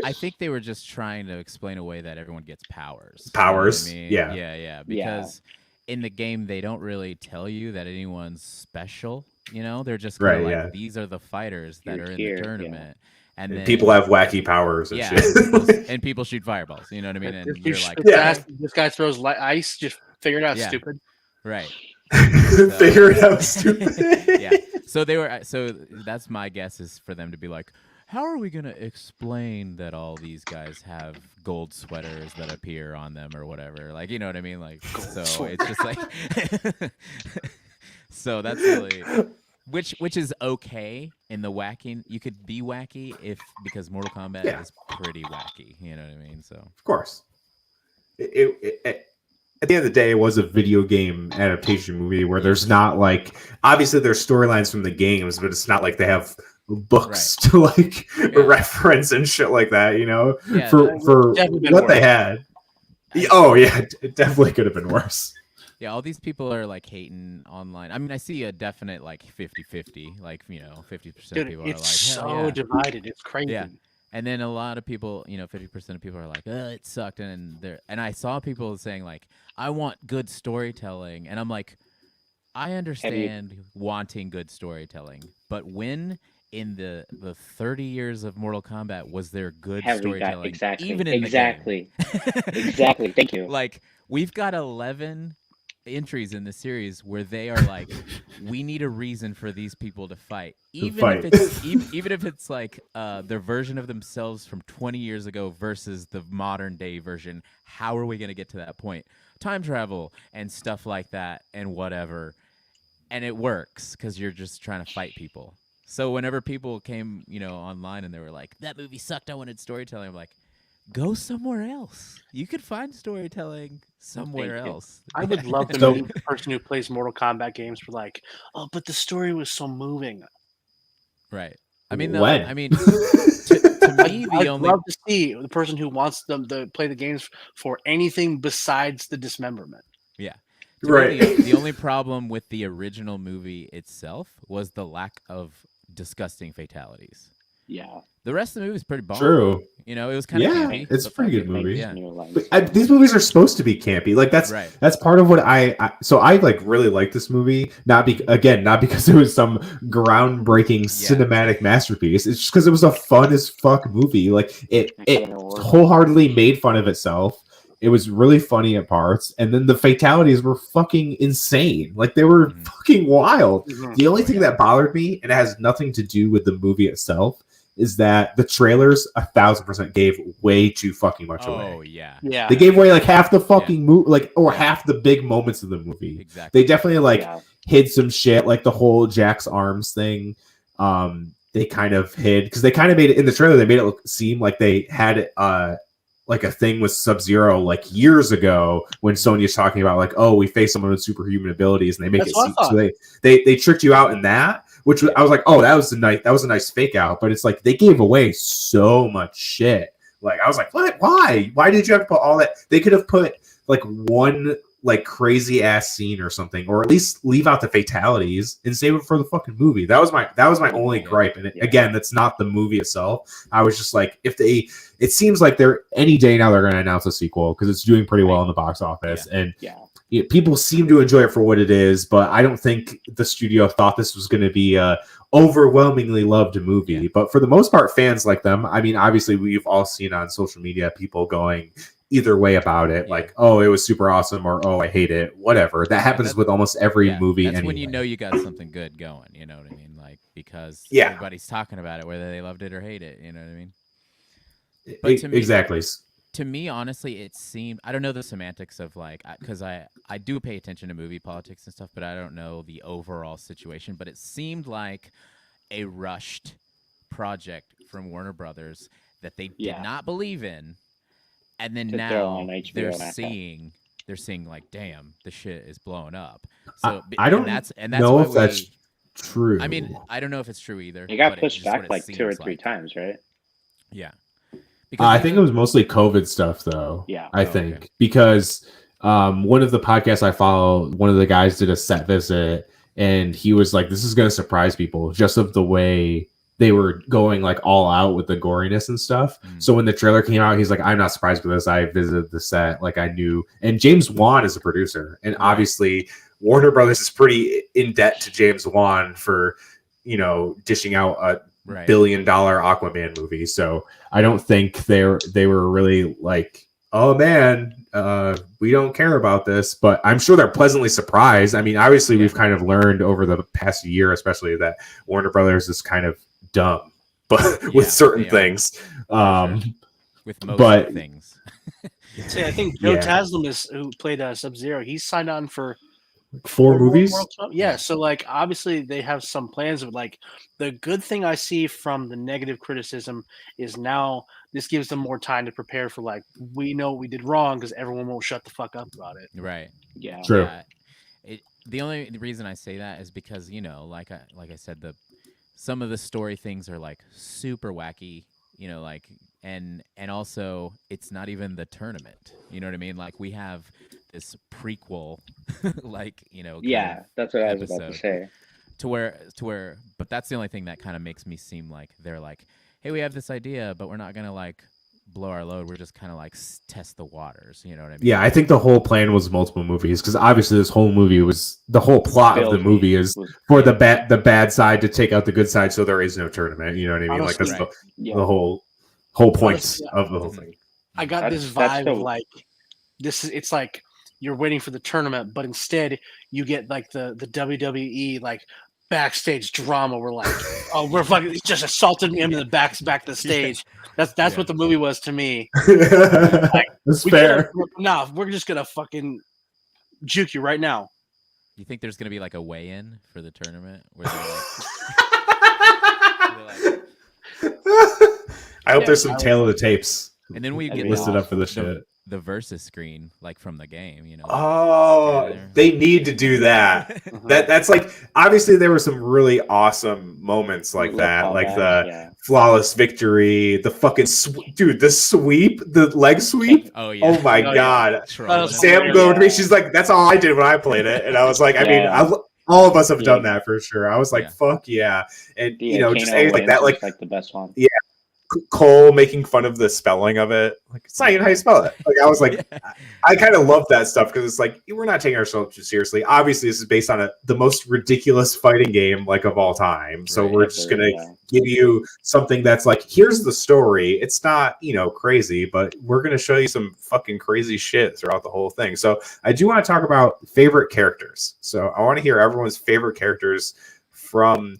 I think they were just trying to explain a way that everyone gets powers. You know what I mean? Yeah. Because in the game they don't really tell you that anyone's special. You know, they're just kind of Right, like these are the fighters that are in the tournament. And then people have wacky powers and shit. and people shoot fireballs. You know what I mean? And you're like, this guy throws ice. Just figure it out, stupid. Right. Figure it out, stupid. Yeah. So that's my guess is for them to be like, how are we going to explain that all these guys have gold sweaters that appear on them or whatever? Like, you know what I mean? Like, so it's just like, so that's really, which is okay in the whacking. You could be wacky because Mortal Kombat is pretty wacky. You know what I mean? So of course, at the end of the day, it was a video game adaptation movie where there's not like, obviously there's storylines from the games, but it's not like they have books to like reference and shit like that, you know, for what they had. Oh yeah, it definitely could have been worse. Yeah, all these people are like hating online. I mean, I see a definite like 50-50, like, you know, 50% of people are like, it's so divided. It's crazy. Yeah. And then a lot of people, you know, 50% of people are like, it sucked. And I saw people saying like, I want good storytelling. And I'm like, I understand wanting good storytelling, but when in the 30 years of Mortal Kombat was there good storytelling? Even in the game? Exactly. Thank you. Like, we've got 11 entries in the series where they are like, we need a reason for these people to fight, even if it's like their version of themselves from 20 years ago versus the modern day version. How are we going to get to that point? Time travel and stuff like that and whatever, and it works because you're just trying to fight people. So whenever people came, you know, online and they were like, that movie sucked, I wanted storytelling, I'm like, go somewhere else. You could find storytelling somewhere else. I would love to meet the person who plays Mortal Kombat games for like, oh, but the story was so moving. Right. I mean, to me, I'd love to see the person who wants them to play the games for anything besides the dismemberment. Yeah. Right. The only problem with the original movie itself was the lack of disgusting fatalities. Yeah. The rest of the movie is pretty bomb. True. You know, it was kind of campy. It's a pretty good movie. Yeah. But these movies are supposed to be campy. Like that's part of what I like really like this movie. Not because it was some groundbreaking cinematic masterpiece. It's just because it was a fun as fuck movie. Like it wholeheartedly made fun of itself. It was really funny at parts, and then the fatalities were fucking insane. Like they were fucking wild. The only thing that bothered me, and it has nothing to do with the movie itself, is that the trailers 1,000% gave way too fucking much away. Oh yeah. They gave away like half the fucking movie, like half the big moments of the movie. Exactly. They definitely hid some shit, like the whole Jack's arms thing. They kind of hid because they kind of made it in the trailer. They made it seem like they had it. Like a thing with Sub-Zero like years ago when Sonya's talking about like, oh, we face someone with superhuman abilities, and they make it seem so they tricked you out in that, which I was like, oh, that was a nice fake out, but it's like they gave away so much shit. Like I was like, what? Why did you have to put all that? They could have put like one like crazy ass scene or something, or at least leave out the fatalities and save it for the fucking movie. That was my only gripe. And again, that's not the movie itself. I was just like, it seems like they're any day now they're going to announce a sequel because it's doing pretty well in the box office, and people seem to enjoy it for what it is. But I don't think the studio thought this was going to be a overwhelmingly loved movie. But for the most part, fans like them. I mean, obviously, we've all seen on social media people going either way about it, like, oh, it was super awesome, or oh, I hate it, whatever. That happens with almost every movie. That's anyway. when you know you got something good going, you know what I mean? Like, because everybody's talking about it, whether they loved it or hate it, you know what I mean? But to me, exactly. To me, honestly, it seemed, I don't know the semantics of like, because I do pay attention to movie politics and stuff, but I don't know the overall situation, but it seemed like a rushed project from Warner Brothers that they did not believe in. And then now they're seeing like, damn, the shit is blowing up. So I don't know if that's true. I mean, I don't know if it's true either. It got pushed back like 2 or 3 times, right? Yeah. I think it was mostly COVID stuff, though. Yeah, I think because one of the podcasts I follow, one of the guys did a set visit, and he was like, "This is going to surprise people, just of the way." They were going like all out with the goriness and stuff. So when the trailer came out, he's like, I'm not surprised with this. I visited the set. Like I knew. And James Wan is a producer. And obviously Warner Brothers is pretty in debt to James Wan for, dishing out a $1 billion Aquaman movie. So I don't think they were really like, oh man, we don't care about this. But I'm sure they're pleasantly surprised. I mean, obviously we've kind of learned over the past year, especially, that Warner Brothers is kind of dumb, but with certain things. With most things. See, I think Joe Taslim who played Sub-Zero. He's signed on for 4 movies. Yeah, so like obviously they have some plans of like the good thing I see from the negative criticism is now this gives them more time to prepare for like we know what we did wrong because everyone won't shut the fuck up about it. Right. Yeah. True. Yeah. The only reason I say that is because like I said, some of the story things are like super wacky. Like and also it's not even the tournament. You know what I mean? Like we have this prequel, like Yeah, that's what I was about to say. To where, but that's the only thing that kind of makes me seem like they're like, hey, we have this idea, but we're not gonna like blow our load. We're just kind of like test the waters. You know what I mean? Yeah, I think the whole plan was multiple movies because obviously this whole movie was the whole plot of the movie is for the bad side to take out the good side, so there is no tournament. You know what I mean? Honestly, like that's the whole point of the whole thing. I got this vibe of like this is it's like you're waiting for the tournament, but instead you get like the WWE like backstage drama. We're like, oh, we're fucking just assaulted him in the back to the stage. That's what the movie was to me. Like, that's fair. We're just gonna fucking juke you right now. You think there's gonna be like a weigh-in for the tournament where I hope there's some tail of the tapes. And then we get listed up for the shit. The versus screen, like from the game, Oh, they need to do that. That's like obviously there were some really awesome moments like that, like the flawless victory, the fucking the sweep, the leg sweep. Oh yeah! Oh my god! Sam going to me, she's like, "That's all I did when I played it," and I was like, I mean, all of us have done that for sure. I was like, "Fuck yeah!" And just anything like that, like the best one. Yeah. Cole making fun of the spelling of it, like it's not even how you spell it. Like I was like, I kind of love that stuff because it's like we're not taking ourselves too seriously. Obviously, this is based on the most ridiculous fighting game like of all time. So we're just gonna give you something that's like, here's the story. It's not crazy, but we're gonna show you some fucking crazy shit throughout the whole thing. So I do want to talk about favorite characters. So I want to hear everyone's favorite characters from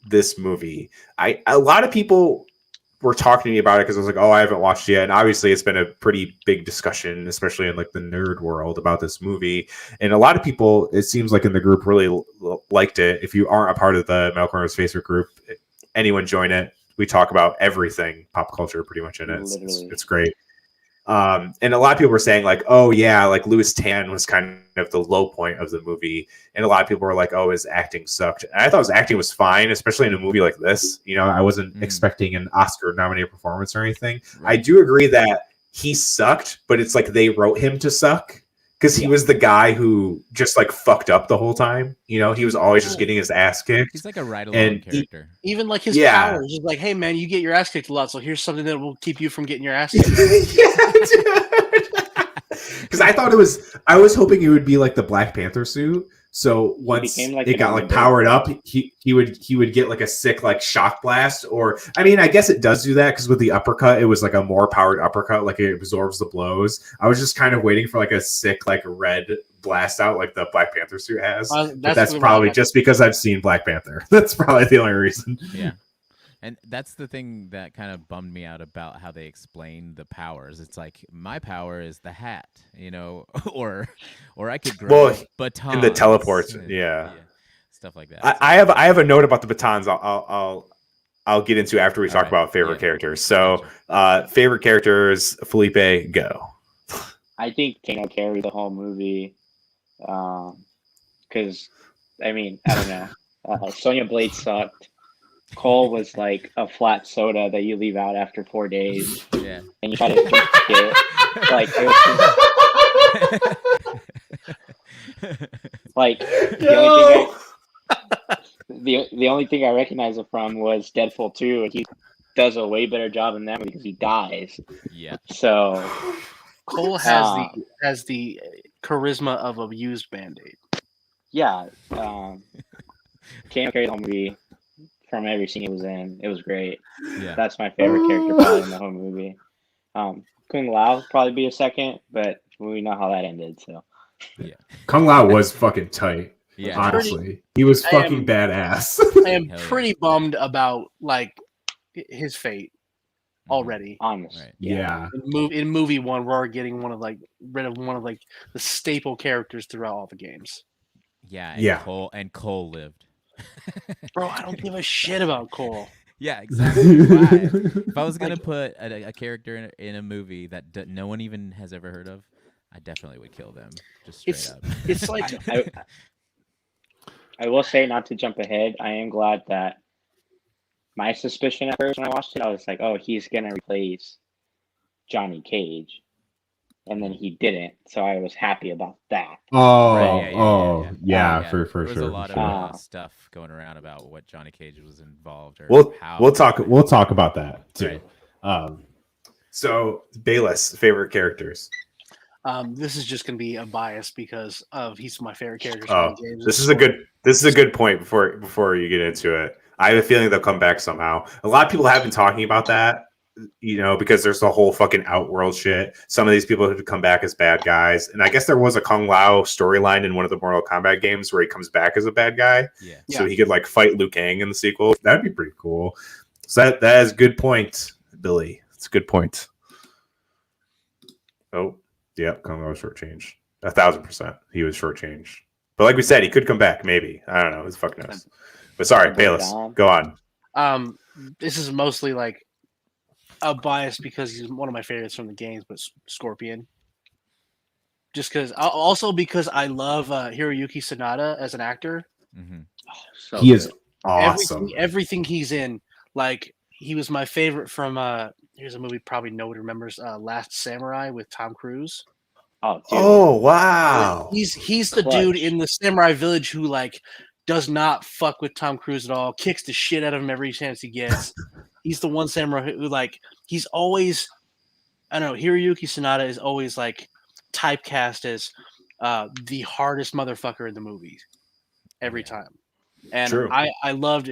this movie. A lot of people were talking to me about it because I was like, oh, I haven't watched it yet. And obviously it's been a pretty big discussion, especially in like the nerd world about this movie. And a lot of people, it seems like in the group really liked it. If you aren't a part of the Metalcore Nerds Facebook group, anyone join it. We talk about everything pop culture pretty much in it. It's great. And a lot of people were saying like, oh yeah, like Louis Tan was kind of the low point of the movie. And a lot of people were like, oh, his acting sucked. And I thought his acting was fine, especially in a movie like this. I wasn't expecting an Oscar nominated performance or anything. Right. I do agree that he sucked, but it's like they wrote him to suck because he was the guy who just like fucked up the whole time. He was always just getting his ass kicked. He's like a ride-along character. Even like his powers, he's like, hey man, you get your ass kicked a lot, so here's something that will keep you from getting your ass kicked. Because I was hoping it would be like the Black Panther suit. So once it got like powered up, he would get like a sick like shock blast. Or I mean, I guess it does do that because with the uppercut, it was like a more powered uppercut, like it absorbs the blows. I was just kind of waiting for like a sick like red blast out like the Black Panther suit has. That's probably just because I've seen Black Panther. That's probably the only reason. Yeah. And that's the thing that kind of bummed me out about how they explain the powers. It's like my power is the hat, or I could grow batons and the teleports, stuff like that. I have a note about the batons. I'll get into after we talk about favorite characters. So, favorite characters, Felipe, go. I think Kano carried the whole movie, because I mean, I don't know. Sonya Blade sucked. Cole was like a flat soda that you leave out after 4 days. Yeah. And you try to drink it. Like, it was just, like the only thing I recognize it from was Deadpool 2, and he does a way better job in that movie because he dies. Yeah. So Cole has the charisma of a used Band-Aid. Yeah. Kano carried the whole movie from every scene he was in. It was great. Yeah. That's my favorite character probably in the whole movie. Kung Lao would probably be a second, but we know how that ended. So Yeah. Kung Lao was fucking tight. Yeah. Honestly, he was fucking badass. I am pretty bummed about like his fate already. Honest. Right. Yeah. In movie one, we're getting rid of one of like the staple characters throughout all the games. Yeah. Yeah. Cole lived. Bro, I don't give a shit about Cole. Yeah, exactly. Right. If I was gonna put a character in a movie that no one even has ever heard of, I definitely would kill them. Just straight up. It's like I will say, not to jump ahead, I am glad that my suspicion at first when I watched it, I was like, oh, he's gonna replace Johnny Cage, and then he didn't, so I was happy about that. Oh, yeah, for There was sure. a lot of stuff going around about what Johnny Cage was involved, or we'll talk about that too. Right. So Bayless, favorite characters. This is just gonna be a bias because he's my favorite character. This is a good point before you get into it. I have a feeling they'll come back somehow. A lot of people have been talking about that, because there's the whole fucking Outworld shit. Some of these people have come back as bad guys, and I guess there was a Kung Lao storyline in one of the Mortal Kombat games where he comes back as a bad guy. Yeah. So he could like fight Liu Kang in the sequel. That'd be pretty cool. So that is a good point, Billy. It's a good point. Oh, yeah, Kung Lao was shortchanged. 1,000%. He was shortchanged. But like we said, he could come back, maybe. I don't know. Who's fucking knows? But sorry, Bayless, go on. This is mostly like a bias because he's one of my favorites from the games, but Scorpion. Just because I love Hiroyuki Sanada as an actor. Mm-hmm. So he is awesome. Everything he's in, like he was my favorite from here's a movie probably nobody remembers, Last Samurai with Tom Cruise. Oh wow. He's the dude in the Samurai Village who like does not fuck with Tom Cruise at all, kicks the shit out of him every chance he gets. He's the one samurai who like he's always, I don't know, Hiroyuki Sanada is always like typecast as the hardest motherfucker in the movie every time. And True. I love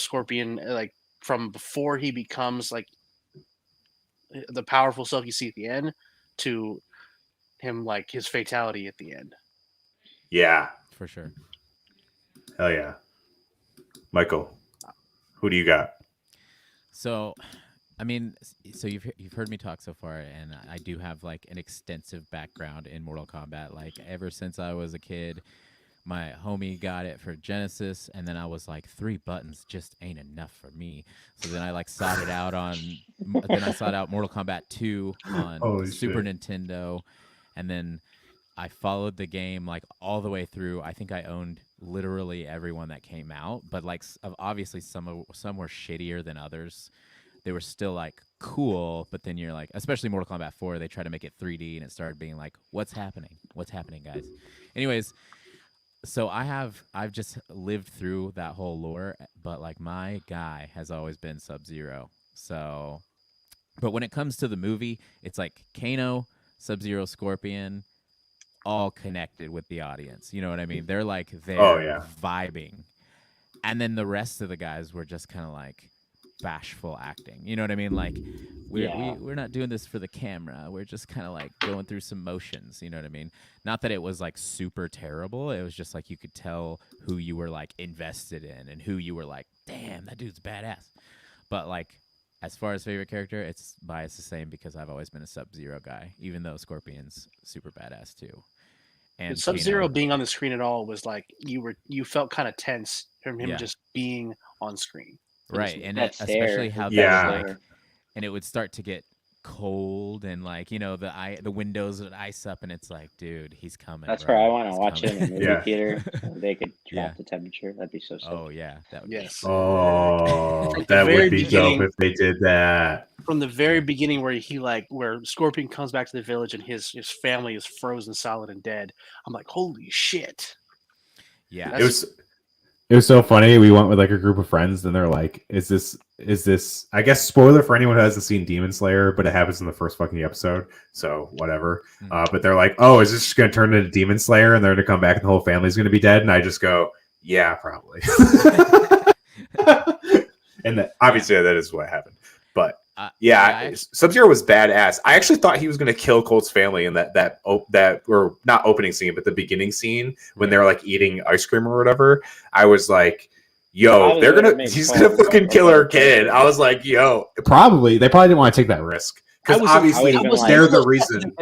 Scorpion, like from before he becomes like the powerful self you see at the end to him like his fatality at the end. Yeah. For sure. Hell yeah. Michael, who do you got? So, I mean, so you've heard me talk so far, and I do have like an extensive background in Mortal Kombat. Like ever since I was a kid, my homie got it for Genesis, and then I was like, 3 buttons just ain't enough for me. So then I like sought it out Mortal Kombat 2 on Super Nintendo, and then I followed the game like all the way through. I think I owned literally everyone that came out, but like obviously some were shittier than others. They were still like cool, but then you're like, especially Mortal Kombat 4, they tried to make it 3D, and it started being like, what's happening, guys? Anyways, so I've just lived through that whole lore, but like my guy has always been Sub-Zero. So, but when it comes to the movie, it's like Kano, Sub-Zero, Scorpion, all connected with the audience. You know what I mean? They're like vibing. And then the rest of the guys were just kind of like bashful acting. You know what I mean? Like we're not doing this for the camera. We're just kind of like going through some motions. You know what I mean? Not that it was like super terrible. It was just like you could tell who you were like invested in and who you were like, damn, that dude's badass. But like as far as favorite character, it's biased the same because I've always been a Sub-Zero guy, even though Scorpion's super badass too. And Sub-Zero being on the screen at all was like you felt kind of tense from him just being on screen. Right, and especially how that like, and it would start to get cold, and like the windows would ice up, and it's like, dude, he's coming. That's where I want to watch it in the movie theater. So they could drop the temperature. That'd be so sick. Oh yeah, that would yes. That would be dope if they did that. From the very beginning, where Scorpion comes back to the village and his family is frozen solid and dead. I'm like, holy shit. Yeah, it was so funny. We went with like a group of friends, and they're like, "Is this is this, I guess, spoiler for anyone who hasn't seen Demon Slayer, but it happens in the first fucking episode, so whatever. But they're like, oh, is this just going to turn into Demon Slayer and they're going to come back and the whole family's going to be dead? And I just go, yeah, probably. And obviously that is what happened. But Sub-Zero was badass. I actually thought he was going to kill Colt's family in that or not opening scene, but the beginning scene when they're like eating ice cream or whatever. I was like, yo, he's gonna fucking kill her kid. I was like, yo, they probably didn't want to take that risk because obviously they're the reason.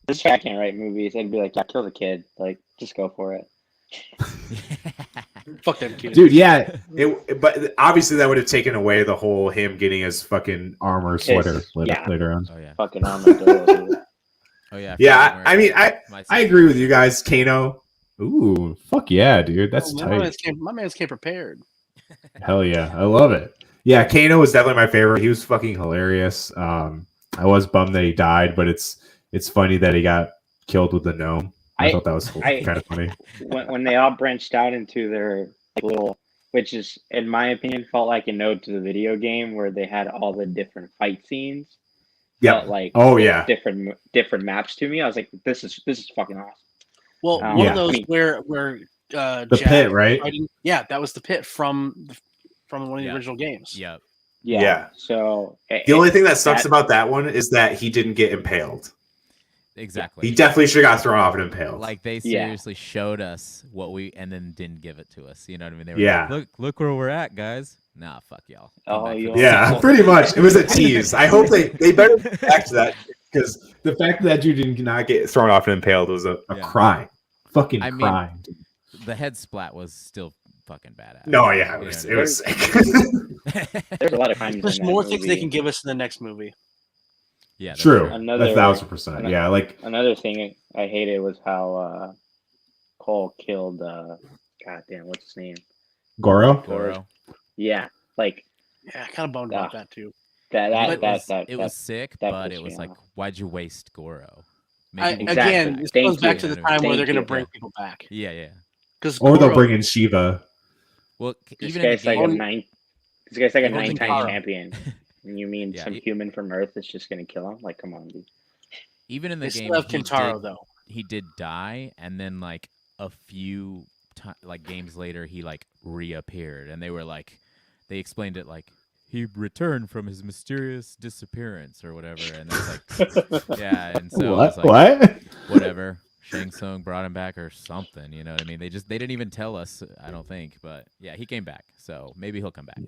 This guy can't write movies. I'd be like, yeah, kill the kid. Like, just go for it. Fuck them kids, dude. Yeah, but obviously that would have taken away the whole him getting his fucking armor sweater later on. Oh yeah, fucking armor. Oh yeah. Yeah, I mean, I agree with you guys. Kano. Ooh, fuck yeah, dude. That's tight. My man's came prepared. Hell yeah, I love it. Yeah, Kano was definitely my favorite. He was fucking hilarious. I was bummed that he died, but it's funny that he got killed with the gnome. I thought that was kind of funny. When they all branched out into their little, which is, in my opinion, felt like a node to the video game where they had all the different fight scenes. Yeah. Like different maps to me. I was like, this is fucking awesome. Well, one of those where the pit, right? Yeah, that was the pit from one of the original games. Yeah. So the only thing that sucks about that one is that he didn't get impaled. Exactly. He definitely should have got thrown off and impaled. Like they seriously showed us and then didn't give it to us. You know what I mean? They were like, look where we're at, guys. Nah, fuck y'all. Yeah, pretty much. It was a tease. I hope they better get back to that because the fact that you did not get thrown off and impaled was a crime. Fucking crime. The head splat was still fucking badass. No, yeah, it was sick. There's a lot of crimes. There's more things they can give us in the next movie. Yeah, true. 1,000%. Yeah, like another thing I hated was how Cole killed. Goddamn, what's his name? Goro. Yeah, like. Yeah, I kind of bummed about that too. It was sick, but it was like, why'd you waste Goro? Again, this goes back to the time where they're going to bring people back. Yeah. Or they'll bring in Shiva. Well, this guy's like a 9-time champion. And you mean some human from Earth is just going to kill him? Like, come on, dude. Even in the game, he did die, and then like a few games later, he like reappeared, and they explained it like he returned from his mysterious disappearance or whatever, and it's like, yeah, and so what? It's like, whatever. Shang Tsung brought him back or something, you know what I mean? They didn't even tell us, I don't think, but yeah, he came back, so maybe he'll come back.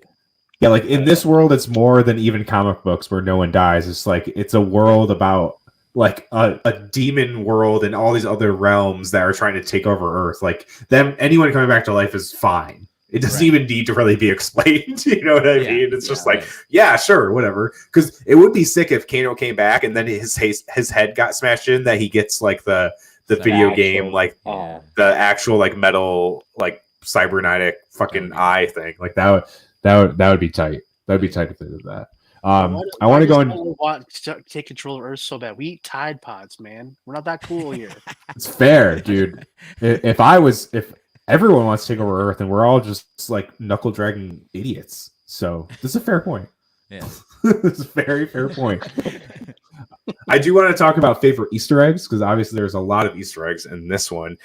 Yeah, like in this world, it's more than even comic books where no one dies. It's like it's a world about like a demon world and all these other realms that are trying to take over Earth. Like anyone coming back to life is fine. It doesn't even need to really be explained. You know what I mean? It's just like, yeah, sure, whatever. Because it would be sick if Kano came back and then his head got smashed in. That he gets like the video game, like the actual like metal like cybernetic fucking eye thing. Like that would be tight. That'd be tight if they did that. I want to go and take control of Earth so bad. We eat Tide Pods, man. We're not that cool here. It's fair, dude. If everyone wants to take over Earth, and we're all just like knuckle dragging idiots, so this is a fair point. Yeah, this is a very fair point. I do want to talk about favorite Easter eggs because obviously there's a lot of Easter eggs in this one.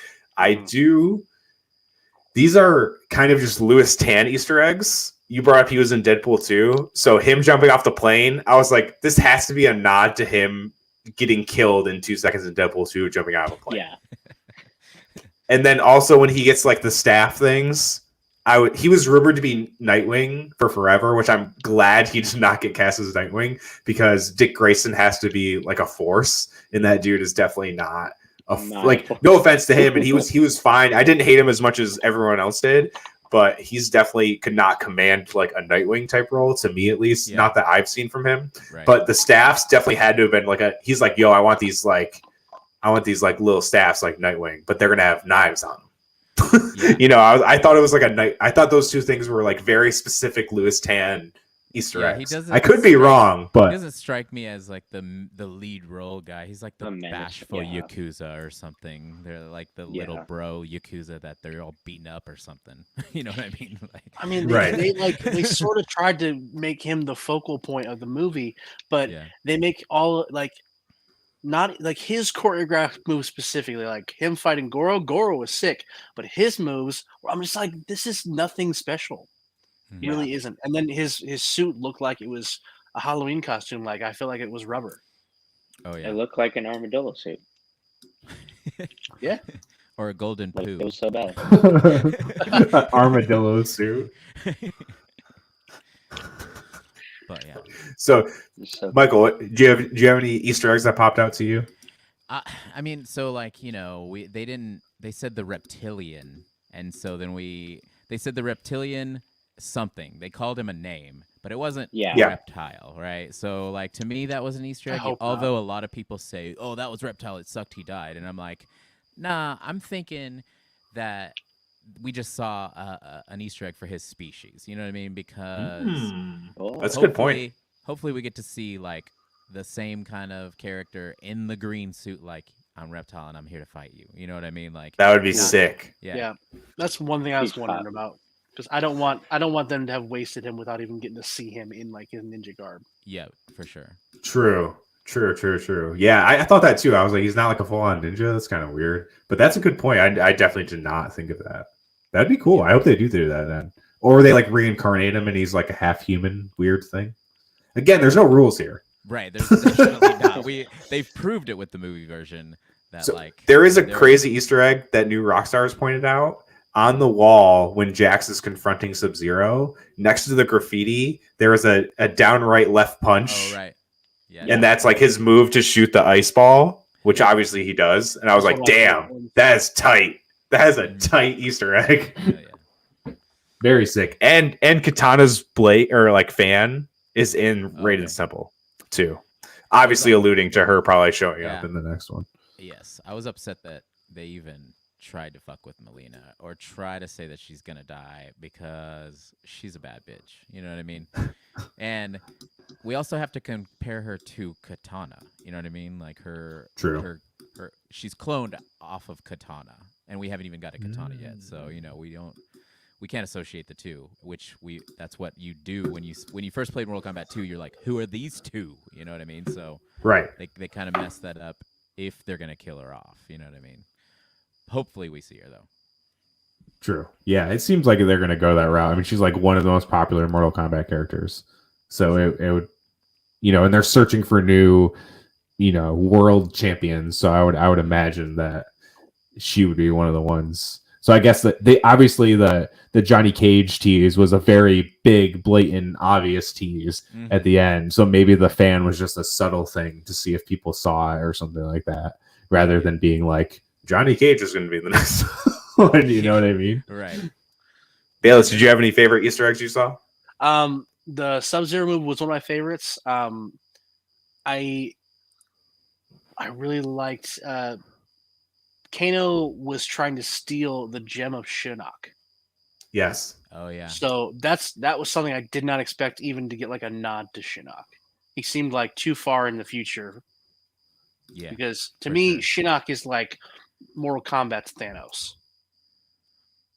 These are kind of just Louis Tan Easter eggs. You brought up he was in Deadpool 2. So him jumping off the plane, I was like, this has to be a nod to him getting killed in 2 seconds in Deadpool 2, jumping out of a plane. Yeah. And then also when he gets like the staff things, he was rumored to be Nightwing for forever, which I'm glad he did not get cast as Nightwing because Dick Grayson has to be like a force, and that dude is definitely not. No offense to him, and he was fine. I didn't hate him as much as everyone else did, but he's definitely could not command like a Nightwing type role to me at least. Not that I've seen from him, but the staffs definitely had to have been like he's like, yo, I want these like little staffs like Nightwing, but they're gonna have knives on them. You know, I thought it was like I thought those two things were like very specific Louis Tan Easter Yeah, eggs. he doesn't I could be wrong, He but doesn't strike me as like the lead role guy. He's like the The menace, bashful yeah. Yakuza or something. They're like the Yeah. little bro Yakuza that they're all beaten up or something. You know what I mean? Like, I mean, Right. they sort of tried to make him the focal point of the movie, but yeah, they make all like not like his choreographed moves specifically, like him fighting Goro. Goro was sick, but his moves, I'm just like, this is nothing special. Mhm. It really isn't. And then his suit looked like it was a Halloween costume. Like I feel like it was rubber. Oh yeah. It looked like an armadillo suit. Yeah. Or a golden Like poo. it was so bad. armadillo suit. But yeah. So, So Michael, do you have any Easter eggs that popped out to you? I mean, so like, you know, they said the reptilian, and so then they said the reptilian something. They called him a name, but it wasn't Yeah. reptile, right? So like to me that was an Easter I egg. hope Although a lot of people say, "Oh, that was reptile. It sucked. He died," and I'm like, nah. I'm thinking that we just saw an Easter egg for his species. You know what I mean? Because Oh, That's a good point. Hopefully, we get to see like the same kind of character in the green suit, like I'm Reptile and I'm here to fight you. You know what I mean? Like That would be Yeah. sick. Yeah. That's one thing I was He's wondering hot. about. Because I don't want them to have wasted him without even getting to see him in like his ninja garb. Yeah, for sure. True. Yeah, I thought that too. I was like, he's not like a full-on ninja. That's kind of weird. But that's a good point. I definitely did not think of that. That'd be cool. I hope they do that then. Or they like reincarnate him and he's like a half-human weird thing. Again, there's no rules here. Right. There's definitely not. They've proved it with the movie version that So like there is a crazy Easter egg that new Rockstars pointed out. On the wall, when Jax is confronting Sub-Zero, next to the graffiti, there is a downright left punch. Oh right. Yeah. And that's like his move to shoot the ice ball, which obviously he does. And I was like, damn, that is tight. That is a tight Easter egg. Oh, yeah. Very sick. And Katana's blade or like fan is in Raiden's temple too. Obviously alluding to her probably showing up in the next one. Yes. I was upset that they even tried to fuck with Melina or try to say that she's gonna die because she's a bad bitch. You know what I mean? And we also have to compare her to Katana. You know what I mean? Like her she's cloned off of Katana, and we haven't even got a Katana yet. So you know we can't associate the two. That's what you do when you first played Mortal Kombat 2. You're like, who are these two? You know what I mean? So they kind of mess that up if they're gonna kill her off. You know what I mean? Hopefully we see her though. True. Yeah, it seems like they're going to go that route. I mean, she's like one of the most popular Mortal Kombat characters. So it would, and they're searching for new, world champions. So I would imagine that she would be one of the ones. So I guess that they obviously the Johnny Cage tease was a very big, blatant, obvious tease at the end. So maybe the fan was just a subtle thing to see if people saw it or something like that, rather than being like, Johnny Cage is going to be the next one. You know what I mean? Right. Bayless, did you have any favorite Easter eggs you saw? The Sub-Zero move was one of my favorites. I really liked Kano was trying to steal the gem of Shinnok. Yes. Oh yeah. So that was something I did not expect even to get like a nod to Shinnok. He seemed like too far in the future. Yeah. Because to me, Shinnok is like Mortal Kombat's Thanos.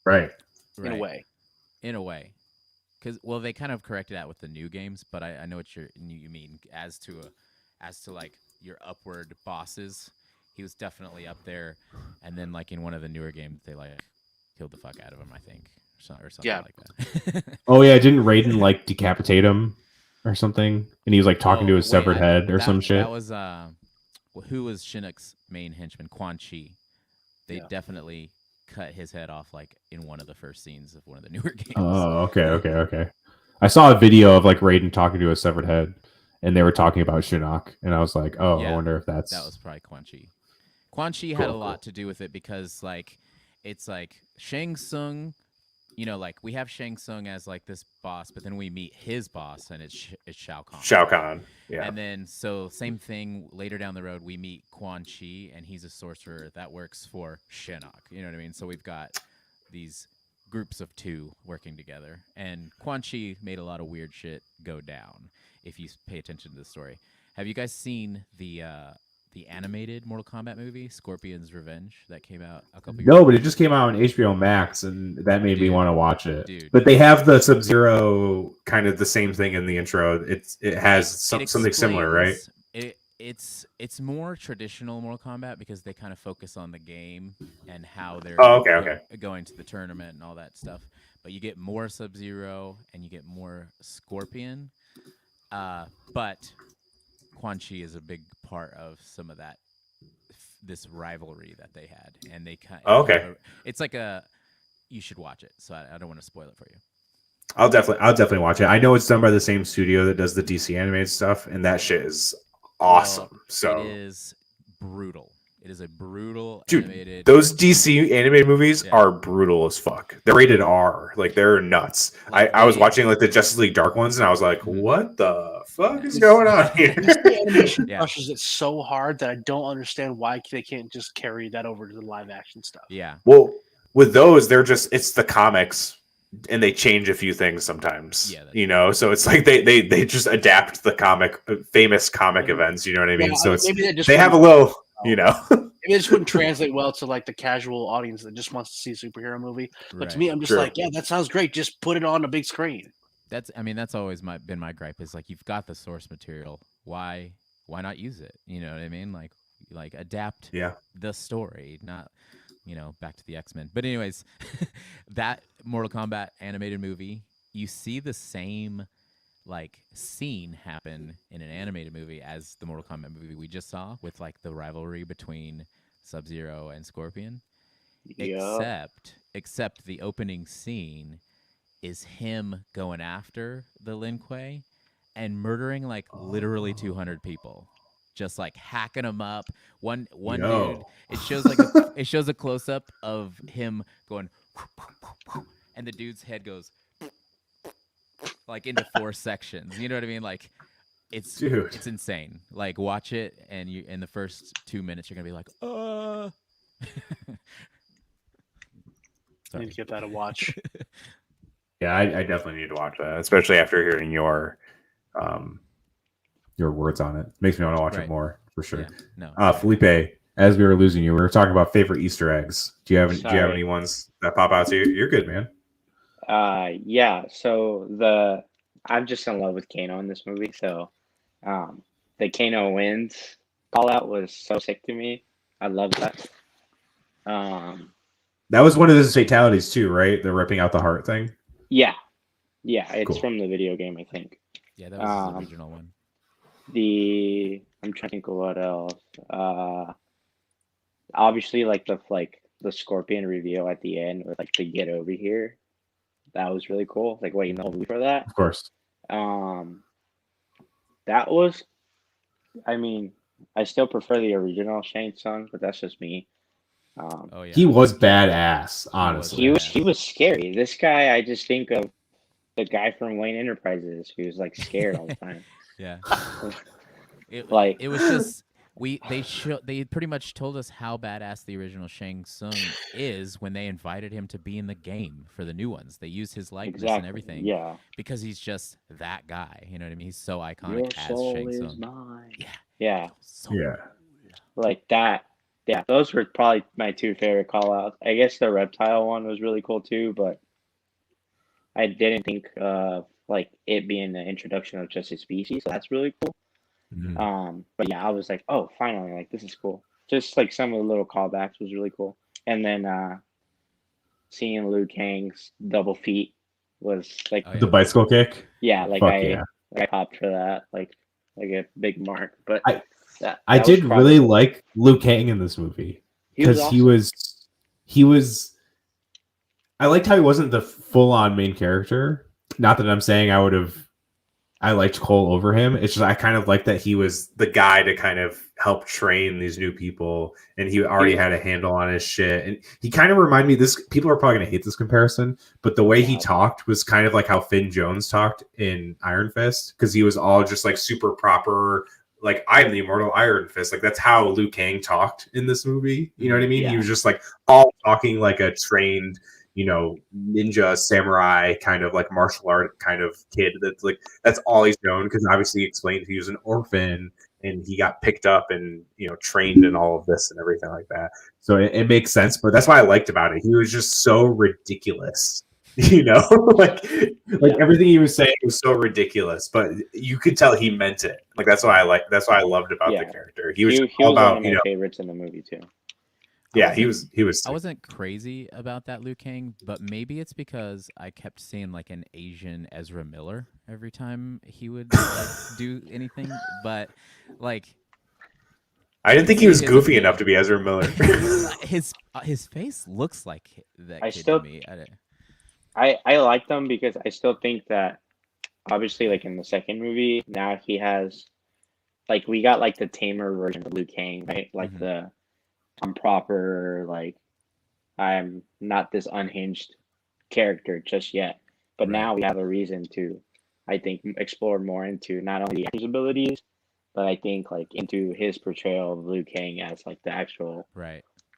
Right. In a way. In a way. Because they kind of corrected that with the new games, but I know what you mean as to like your upward bosses. He was definitely up there, and then like in one of the newer games, they like killed the fuck out of him, I think, or something like that. Oh yeah, didn't Raiden like decapitate him or something? And he was like talking to his severed head or some shit. That was who was Shinnok's main henchman, Quan Chi. They definitely cut his head off like in one of the first scenes of one of the newer games. Oh, okay. I saw a video of like Raiden talking to his severed head, and they were talking about Shinnok, and I was like, oh, I wonder if that was probably Quan Chi. Quan Chi had a lot to do with it because like it's like Shang Tsung, like we have Shang Tsung as like this boss, but then we meet his boss and it's Shao Kahn. Shao Kahn, yeah. And then so same thing later down the road we meet Quan Chi and he's a sorcerer that works for Shinnok. You know what I mean? So we've got these groups of two working together, and Quan Chi made a lot of weird shit go down. If you pay attention to the story, have you guys seen the animated Mortal Kombat movie, Scorpion's Revenge, that came out a couple years ago? No, but it just came out on HBO Max, and that made me want to watch it. Dude. But they have the Sub-Zero kind of the same thing in the intro. It has something similar, right? It's more traditional Mortal Kombat because they kind of focus on the game and how they're going to the tournament and all that stuff. But you get more Sub-Zero and you get more Scorpion. But Quan Chi is a big part of some of that, this rivalry that they had, and they kind of, it's like you should watch it. So I don't want to spoil it for you. I'll definitely watch it. I know it's done by the same studio that does the DC animated stuff, and that shit is awesome. So it is brutal. It is a brutal animated. Those DC animated movies are brutal as fuck. They're rated R. Like, they're nuts. I was watching like the Justice League Dark ones, and I was like, what the fuck is going on here? The animation crushes it so hard that I don't understand why they can't just carry that over to the live action stuff. Yeah. Well, with those, it's the comics. And they change a few things sometimes, so it's like they just adapt the famous comic events, you know what I mean? So they have a little, Maybe it just wouldn't translate well to like the casual audience that just wants to see a superhero movie. But to me, I'm just like, yeah, that sounds great. Just put it on a big screen. That's always been my gripe is like, you've got the source material. Why not use it? You know what I mean? Like adapt the story, not, back to the X-Men. But anyways, that Mortal Kombat animated movie, you see the same like scene happen in an animated movie as the Mortal Kombat movie we just saw with like the rivalry between Sub-Zero and Scorpion. Except the opening scene is him going after the Lin Kuei and murdering like literally 200 people. Just like hacking them up. One dude. It shows a close up of him going, and the dude's head goes like into 4 sections. You know what I mean? Like it's insane. Like, watch it, and you in the first 2 minutes you're gonna be like, I need to get that a watch. Yeah, I definitely need to watch that, especially after hearing your words on it. Makes me want to watch it more, for sure. Yeah, no. Felipe, as we were losing you, we were talking about favorite Easter eggs. Do you have any ones that pop out to you? You're good, man. Yeah. So I'm just in love with Kano in this movie. So, the Kano wins call out was so sick to me. I love that. That was one of his fatalities too, right? The ripping out the heart thing. Yeah. It's from the video game, I think. Yeah, that was the original one. I'm trying to think of what else. Obviously, like the Scorpion reveal at the end with like the get over here. That was really cool. Like waiting the whole movie for that. Of course. That was. I mean, I still prefer the original Shang Tsung, but that's just me. He was badass. Honestly, he was scary. This guy, I just think of the guy from Wayne Enterprises who's like scared all the time. Yeah. It was just they pretty much told us how badass the original Shang Tsung is when they invited him to be in the game for the new ones. They used his likeness and everything. Yeah. Because he's just that guy. You know what I mean? He's so iconic as Shang Tsung. Mine. Yeah. Yeah. Like that. Yeah, those were probably my 2 favorite call outs. I guess the reptile one was really cool too, but I didn't think of like it being the introduction of just a species. So that's really cool. Mm-hmm. But yeah, I was like, oh, finally, like this is cool. Just like some of the little callbacks was really cool. And then seeing Liu Kang's double feet was like the bicycle kick. Yeah, like I popped for that, like a big mark. But I did really like Liu Kang in this movie because he was. I liked how he wasn't the full-on main character. Not that I'm saying I liked Cole over him. It's just I kind of like that he was the guy to kind of help train these new people, and he already had a handle on his shit. And he kind of reminded me this. People are probably gonna hate this comparison, but the way he talked was kind of like how Finn Jones talked in Iron Fist, because he was all just like super proper. Like, I'm the immortal Iron Fist. Like, that's how Liu Kang talked in this movie. You know what I mean? Yeah. He was just like all talking like a trained, ninja samurai kind of like martial art kind of kid. That's all he's known, because obviously he explained he was an orphan and he got picked up and trained in all of this and everything like that. So it makes sense, but that's what I liked about it. He was just so ridiculous. Like everything he was saying was so ridiculous, but you could tell he meant it. Like that's what I loved about the character. He was all about one of my favorites in the movie too. Yeah, he was. I wasn't crazy about that Liu Kang, but maybe it's because I kept seeing like an Asian Ezra Miller every time he would do anything. But like, I didn't think he was goofy enough to be Ezra Miller. his face looks like that kid to me. I like them because I still think that obviously like in the second movie now he has like we got like the tamer version of Liu Kang, right? Like I'm proper, like I'm not this unhinged character just yet. But now we have a reason to, I think, explore more into not only the actor's abilities, but I think like into his portrayal of Liu Kang as like the actual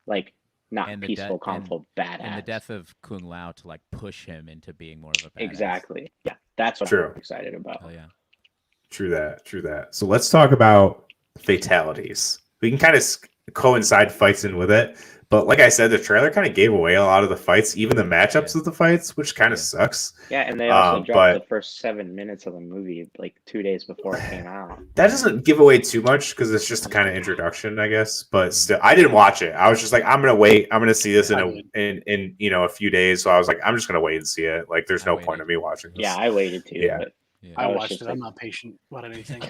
like not and peaceful, calmful badass. And the death of Kung Lao to like push him into being more of a badass. Exactly. Yeah, that's what I'm excited about. Oh yeah. True that. So let's talk about fatalities. We can kind of coincide fights in with it, but like I said, the trailer kind of gave away a lot of the fights, even the matchups of the fights, which kind of sucks. Yeah, and they also dropped the first 7 minutes of the movie like 2 days before it came out. That doesn't give away too much because it's just a kind of introduction, I guess. But still, I didn't watch it. I was just like, I'm gonna wait. I'm gonna see this in a few days. So I was like, I'm just gonna wait and see it. Like, there's no point in me watching this. Yeah, I waited too. Yeah. But I watched it. I'm not patient about anything.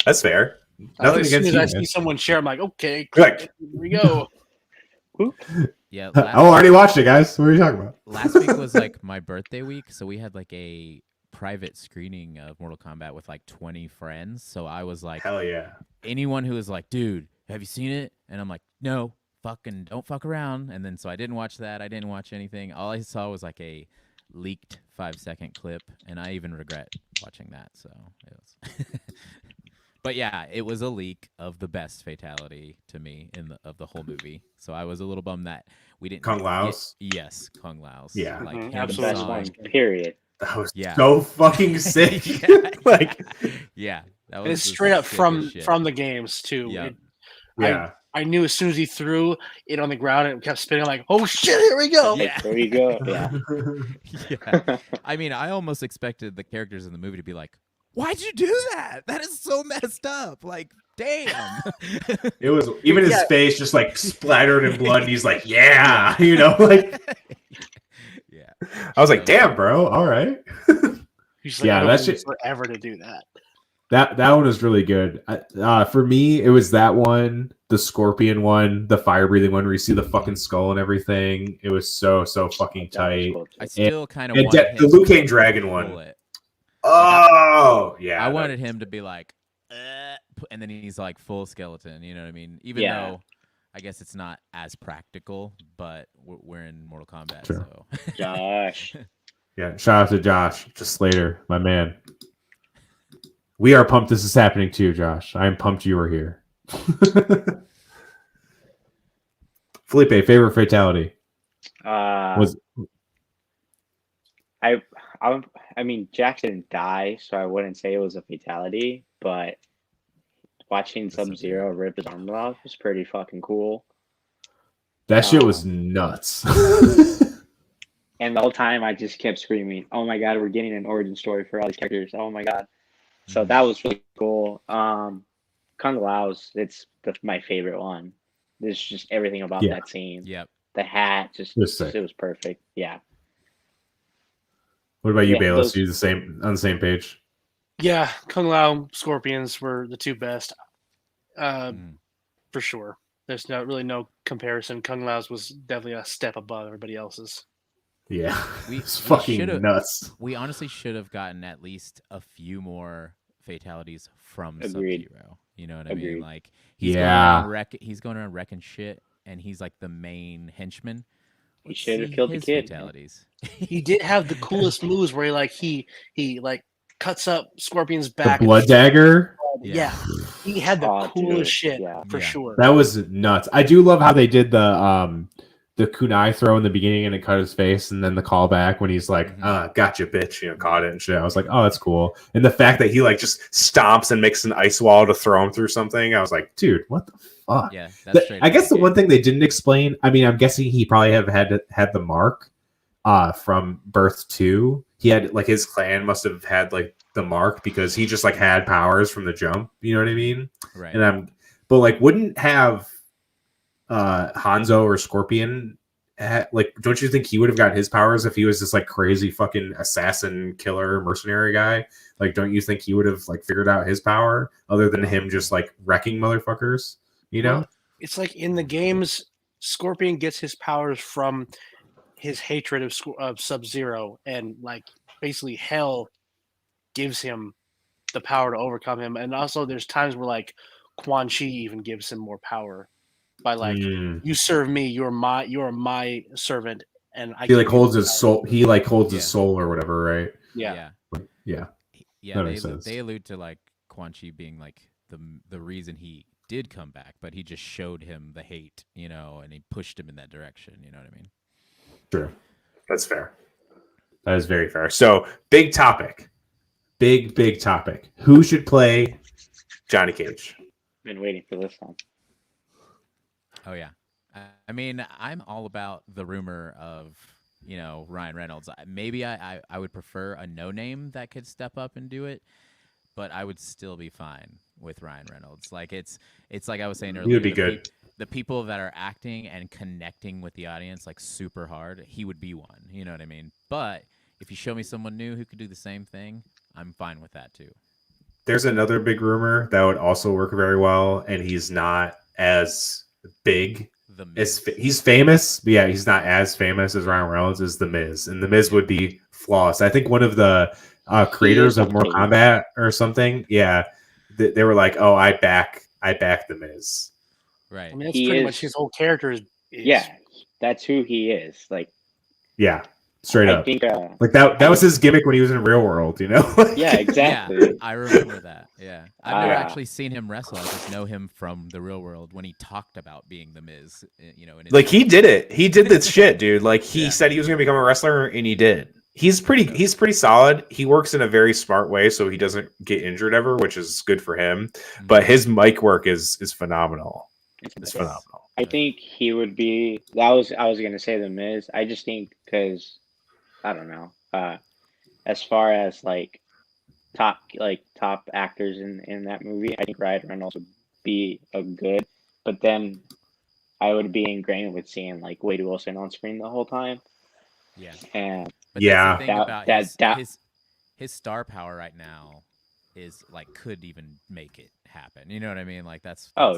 That's fair. Nothing as against soon as you, I see someone share, I'm like, okay, like, here we go. Yeah, I already watched it, guys. What are you talking about? Last week was like my birthday week, so we had like a private screening of Mortal Kombat with like 20 friends. So I was like, hell yeah. Anyone who was like, dude, have you seen it? And I'm like, no, fucking don't fuck around. And then so I didn't watch that. I didn't watch anything. All I saw was like a leaked 5-second clip, and I even regret watching that. So it was. But yeah, it was a leak of the best fatality to me of the whole movie. So I was a little bummed that we didn't. Kung Lao's? Yes, Kung Lao's. Yeah. Like the best one, period. That was so fucking sick. Like, yeah. That was and it's straight up from the games, too. Yeah. I knew as soon as he threw it on the ground and it kept spinning, like, oh shit, here we go. Yeah. There you go. Yeah. Yeah. I mean, I almost expected the characters in the movie to be like, why'd you do that? That is so messed up. Like, damn. It was even his face just like splattered in blood. And he's like, yeah, like. Yeah. I was like, damn, bro. All right. He's like, yeah, that's just forever to do that. That one was really good. For me, it was that one, the scorpion one, the fire breathing one, where you see the fucking skull and everything. It was so fucking tight. I still kind of wanted the Liu Kang dragon one. Oh yeah, I wanted him to be like, and then he's like full skeleton. You know what I mean? Even though I guess it's not as practical, but we're in Mortal Kombat. Sure. So Josh. Yeah, shout out to Josh, just Slater, my man. We are pumped this is happening too, Josh. I am pumped you were here. Felipe, favorite fatality? I mean, Jax didn't die, so I wouldn't say it was a fatality, but watching Sub-Zero rip his arm off was pretty fucking cool. That shit was nuts. And the whole time I just kept screaming, oh my god, we're getting an origin story for all these characters. Oh my god. So that was really cool. Kung Lao's, it's my favorite one. There's just everything about that scene. Yep. The hat, it was perfect. Yeah. What about you, Bayless? You on the same page? Yeah, Kung Lao, Scorpions were the two best, for sure. There's no comparison. Kung Lao's was definitely a step above everybody else's. Yeah, it's fucking nuts. We honestly should have gotten at least a few more fatalities from Agreed. Sub-Zero. You know what I mean? Like he's going around wrecking shit, and he's like the main henchman. He should have killed the kid. Fatalities. He did have the coolest moves where he cuts up Scorpion's back. The blood dagger. Yeah. He had the coolest shit for sure. That was nuts. I do love how they did the the kunai throw in the beginning and it cut his face, and then the callback when he's like, gotcha, bitch, caught it and shit. I was like, oh, that's cool. And the fact that he like just stomps and makes an ice wall to throw him through something, I was like, dude, what the fuck? Yeah, that's I guess the one thing they didn't explain, I mean, I'm guessing he probably had the mark from Birth 2. He had like his clan must have had like the mark because he just like had powers from the jump. You know what I mean? Right. And but like wouldn't have Hanzo or Scorpion like, don't you think he would have got his powers if he was this like crazy fucking assassin killer mercenary guy? Like, don't you think he would have like figured out his power other than him just like wrecking motherfuckers? You know, well, it's like in the games, Scorpion gets his powers from his hatred of Sub-Zero, and like basically hell gives him the power to overcome him. And also there's times where like Quan Chi even gives him more power by like, you serve me, you're my servant, and he like holds his soul. He like holds his soul or whatever, right? Yeah. They allude to like Quan Chi being like the reason he did come back, but he just showed him the hate, you know, and he pushed him in that direction. You know what I mean? True. That's fair. That is very fair. So big topic. Big topic. Who should play Johnny Cage? Been waiting for this one. Oh yeah. I mean, I'm all about the rumor of, you know, Ryan Reynolds. Maybe I would prefer a no name that could step up and do it, but I would still be fine with Ryan Reynolds. Like it's like I was saying earlier. He would be good. The people that are acting and connecting with the audience like super hard, he would be one. You know what I mean? But if you show me someone new who could do the same thing, I'm fine with that too. There's another big rumor that would also work very well, and he's not as big. He's famous, but yeah, he's not as famous as Ryan Reynolds is The Miz, and The Miz would be flawless. I think one of the creators of Mortal Kombat or something, they were like, "Oh, I back The Miz." Right. I mean, that's pretty much his whole character. Is yeah, that's who he is. Like, yeah, straight up. I think, like that was his gimmick when he was in Real World, you know? Yeah, exactly. Yeah, I remember that. Yeah, I've never actually seen him wrestle. I just know him from the Real World when he talked about being The Miz. You know, like he did it. He did this shit, dude. Like he said he was going to become a wrestler, and he did. He's pretty solid. He works in a very smart way, so he doesn't get injured ever, which is good for him. But his mic work is phenomenal. It's phenomenal. I think he would be. I was gonna say The Miz. I just think because I don't know. As far as like top actors in that movie, I think Ryan Reynolds would be a good. But then I would be ingrained with seeing like Wade Wilson on screen the whole time. Yeah. And but that's the thing about his star power right now is like could even make it happen. You know what I mean? Like that's I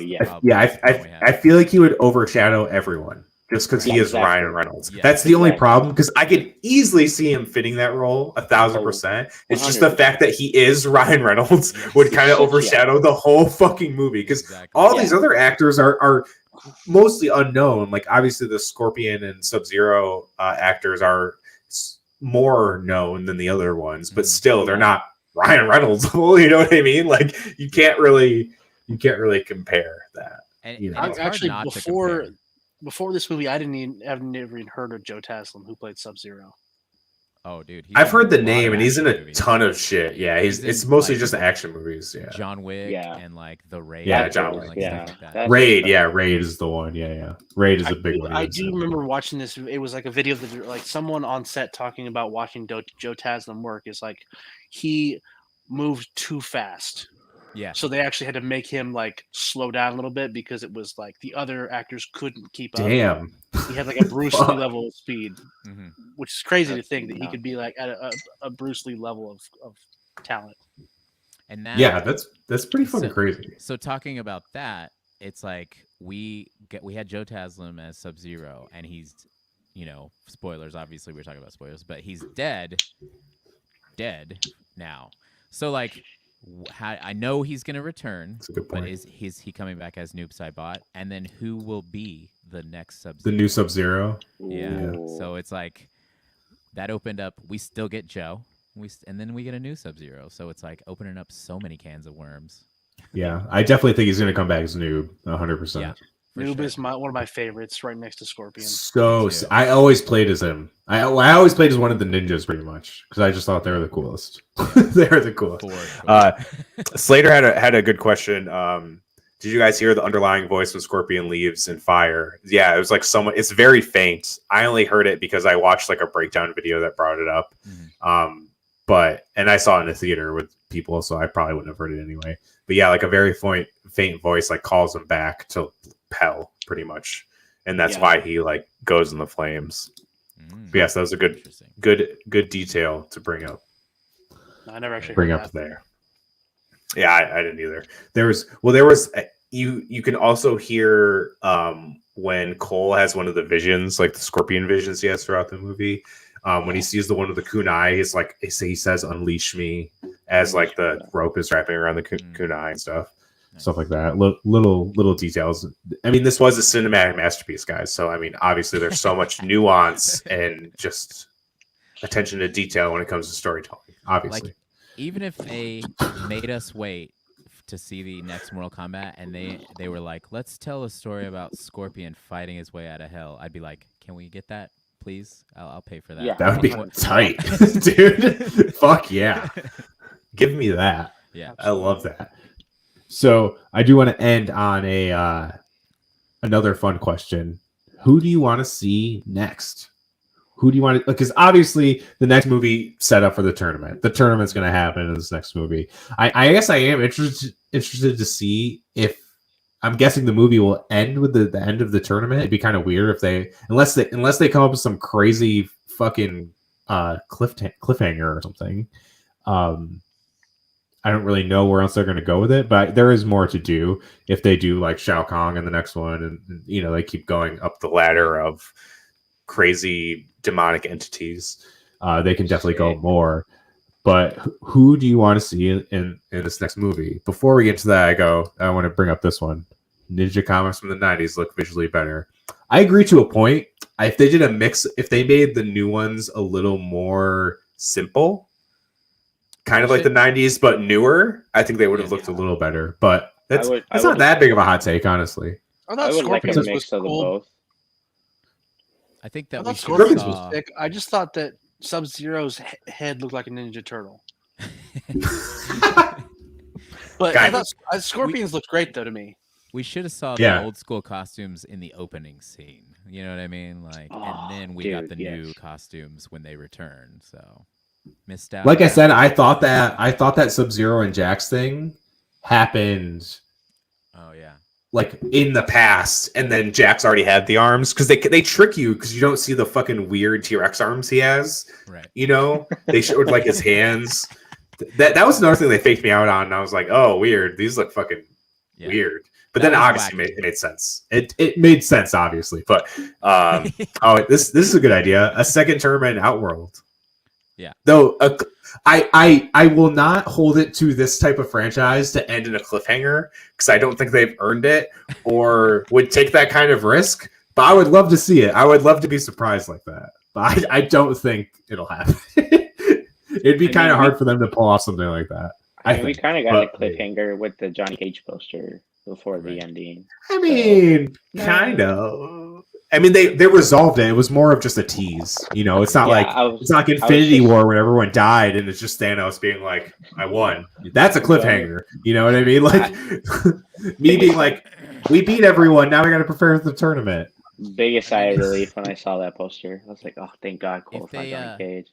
feel like he would overshadow everyone just because he is Ryan Reynolds. Yeah, that's the only problem, because I could easily see him fitting that role 1,000%. It's just the fact that he is Ryan Reynolds would kind of overshadow the whole fucking movie, because all these other actors are mostly unknown. Like obviously the Scorpion and Sub-Zero actors are more known than the other ones, but still they're not Ryan Reynolds. You know what I mean? Like you can't really compare that. And you know? Actually, before this movie, I've never even heard of Joe Taslim, who played Sub-Zero. Oh, dude, I've heard the name, and he's in a ton of shit. Yeah, it's mostly just action movies. Yeah, John Wick and like the Raid. Yeah, John Wick. Raid. Yeah, Raid is the one. Yeah. Raid is a big one. I do remember watching this. It was like a video of like someone on set talking about watching Joe Taslim work. It's like he moved too fast. Yeah. So they actually had to make him like slow down a little bit because it was like the other actors couldn't keep up. Damn. He had like a Bruce Lee level of speed, which is crazy to think that he could be like at a Bruce Lee level of talent. And that's pretty fucking crazy. So talking about that, it's like we had Joe Taslim as Sub-Zero, and he's, you know, spoilers. Obviously, we're talking about spoilers, but he's dead now. So like. I know he's going to return, but is he coming back as Noob Saibot? And then who will be the next Sub-Zero? The new Sub-Zero? Yeah. So it's like that opened up. We still get Joe, and then we get a new Sub-Zero. So it's like opening up so many cans of worms. Yeah, I definitely think he's going to come back as Noob, 100%. Yeah, Noob is one of my favorites, right next to Scorpion. So I always played as him. I always played as one of the ninjas, pretty much, because I just thought they were the coolest. They were the coolest. Slater had a good question. Did you guys hear the underlying voice when Scorpion leaves in Fire? Yeah, it was like someone. It's very faint. I only heard it because I watched like a breakdown video that brought it up. And I saw it in a theater with people, so I probably wouldn't have heard it anyway. But yeah, like a very faint voice like calls him back to hell, pretty much, and that's why he like goes in the flames. But yes, that was a good detail to bring up. I never actually bring up there. Yeah, I didn't either. There was you can also hear when Cole has one of the visions, like the Scorpion visions he has throughout the movie. When he sees the one with the kunai, he's like he says "Unleash me" as like the rope is wrapping around the kunai and stuff like that. Little details. I mean, this was a cinematic masterpiece, guys. So I mean, obviously, there's so much nuance and just attention to detail when it comes to storytelling. Obviously, like, even if they made us wait to see the next Mortal Kombat, and they were like, "Let's tell a story about Scorpion fighting his way out of hell," I'd be like, "Can we get that? Please, I'll pay for that." Yeah, that would be tight, dude. Fuck yeah, give me that. Yeah, I love that. So I do want to end on another fun question. Who do you want to see next? Who do you want to? Because obviously the next movie set up for the tournament. The tournament's going to happen in this next movie. I guess I am interested to see if. I'm guessing the movie will end with the end of the tournament. It'd be kind of weird if unless they come up with some crazy fucking cliffhanger or something. I don't really know where else they're going to go with it, but there is more to do if they do like Shao Kahn in the next one, and they keep going up the ladder of crazy demonic entities. They can definitely go more. But who do you want to see in this next movie? Before we get to that, I want to bring up this one. Ninja comics from the 90s look visually better. I agree to a point. If they did a mix, if they made the new ones a little more simple, kind of like the 90s, but newer, I think they would have looked a little better. But that's not that big of a hot take, honestly. I would like a mix of the both. I think that Scorpions was sick. I just thought that Sub-Zero's head looked like a Ninja Turtle. But I thought Scorpions looked great, though, to me. We should have saw the old school costumes in the opening scene. You know what I mean? Like, and then we got the new costumes when they return. So missed out. Like I said, I thought that Sub-Zero and Jax thing happened. Oh yeah. Like in the past, and then Jax already had the arms because they trick you because you don't see the fucking weird T-Rex arms he has. Right. They showed like his hands. That was another thing they faked me out on. And I was like, oh, weird. These look fucking weird. But then obviously it made sense. It made sense obviously. But this is a good idea. A second tournament in Outworld. Yeah. Though I will not hold it to this type of franchise to end in a cliffhanger because I don't think they've earned it or would take that kind of risk. But I would love to see it. I would love to be surprised like that. But I don't think it'll happen. It'd be kind of hard for them to pull off something like that. We kind of got a cliffhanger with the Johnny Cage poster before the ending. I mean, kind of. I mean, they resolved it. It was more of just a tease. It's not it's not like Infinity War when everyone died and it's just Thanos being like, "I won." That's a cliffhanger. You know what I mean? Like me being like, "We beat everyone. Now we got to prepare for the tournament." Biggest sigh of relief when I saw that poster. I was like, "Oh, thank God, qualified Johnny Cage."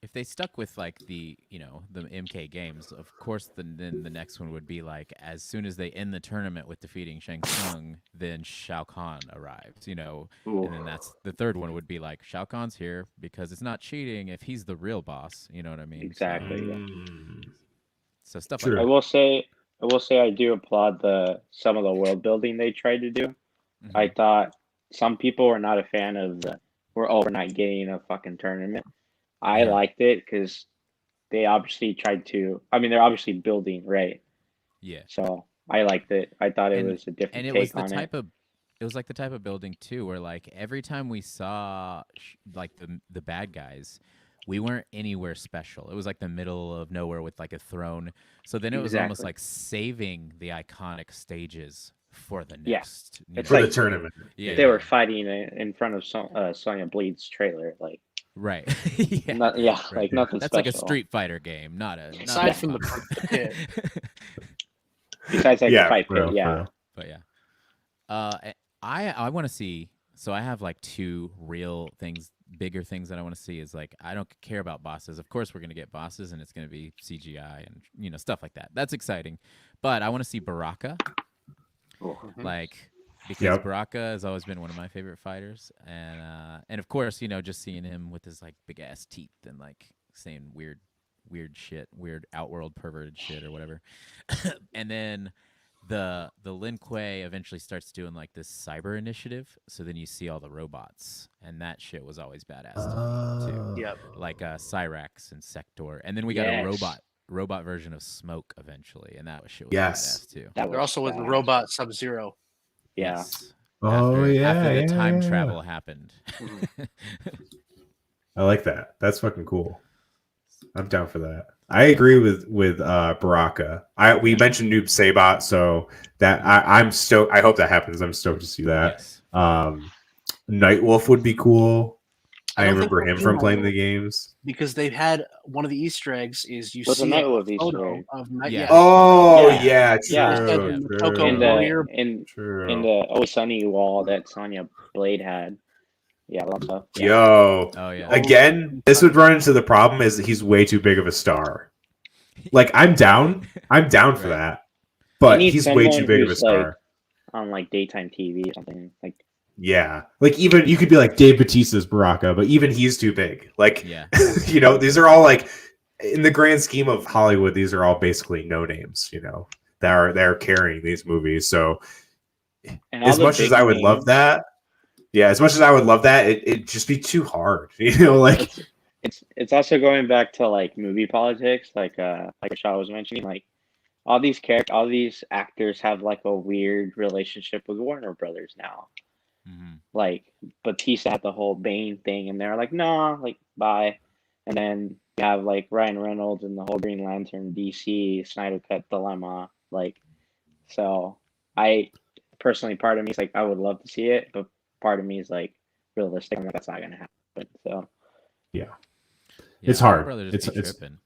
If they stuck with like the MK games, of course, then the next one would be like as soon as they end the tournament with defeating Shang Tsung, then Shao Kahn arrives, and then that's the third one would be like Shao Kahn's here because it's not cheating if he's the real boss. You know what I mean? Exactly. So stuff like that. I will say I do applaud some of the world building they tried to do. Mm-hmm. I thought some people were not a fan of we're overnight getting a fucking tournament. I liked it because they obviously tried to. I mean, they're obviously building, right? Yeah. So I liked it. I thought it was a different take on it. It was like the type of building too, where like every time we saw like the bad guys, we weren't anywhere special. It was like the middle of nowhere with like a throne. So then it was almost like saving the iconic stages for the next It's for like the tournament. Yeah, they were fighting in front of Sonya Bleed's trailer, like right. right. Like nothing That's special. like a Street Fighter game, not a Aside from the pit. Besides like the fight pit, But I want to see. So I have like two real things, bigger things that I want to see. Is like I don't care about bosses. Of course, we're gonna get bosses, and it's gonna be CGI and stuff like that. That's exciting. But I want to see Baraka, like because Baraka has always been one of my favorite fighters, and of course just seeing him with his like big ass teeth and like saying weird shit, weird outworld perverted shit or whatever, and then. The Lin Kuei eventually starts doing like this cyber initiative, so then you see all the robots, and that shit was always badass to me too. Yep. Like Cyrax and Sector, and then we got a robot version of Smoke eventually, and that shit was badass too. There also was Robot Sub-Zero. Yeah. Yes. Oh after the time travel happened. I like that. That's fucking cool. I'm down for that. I agree with Baraka. We mentioned Noob Saibot, so that I'm stoked. I hope that happens. I'm stoked to see that. Yes. Nightwolf would be cool. I remember him from playing the Metalcore games. because they've had one of the Easter eggs is you What's see a a Nightwolf Easter photo egg? of Night. Yeah. Oh Yeah. true. Yeah. Metalcore in Warrior. the Always Sunny wall that Sonya Blade had. Yeah, lots of stuff. Yeah. Yo. Oh yeah. Again, this would run into the problem is that he's way too big of a star. Like I'm down for that, but he's way too big of a star. Like, on like daytime TV or something like. Yeah, like even you could be like Dave Bautista's Baraka, but even he's too big. Like, these are all like in the grand scheme of Hollywood, these are all basically no names. That are carrying these movies. So as much as I would love that. Yeah, as much as I would love that, it'd just be too hard. Like it's also going back to like movie politics, like Shaw was mentioning, like all these actors have like a weird relationship with Warner Brothers now. Mm-hmm. Like Bautista had the whole Bane thing, and they're like, nah, like bye. And then you have like Ryan Reynolds and the whole Green Lantern DC Snyder Cut dilemma. Like, so I personally, part of me is like, I would love to see it, but part of me is like realistic. I'm like, that's not gonna happen. So yeah, it's hard. It's tripping.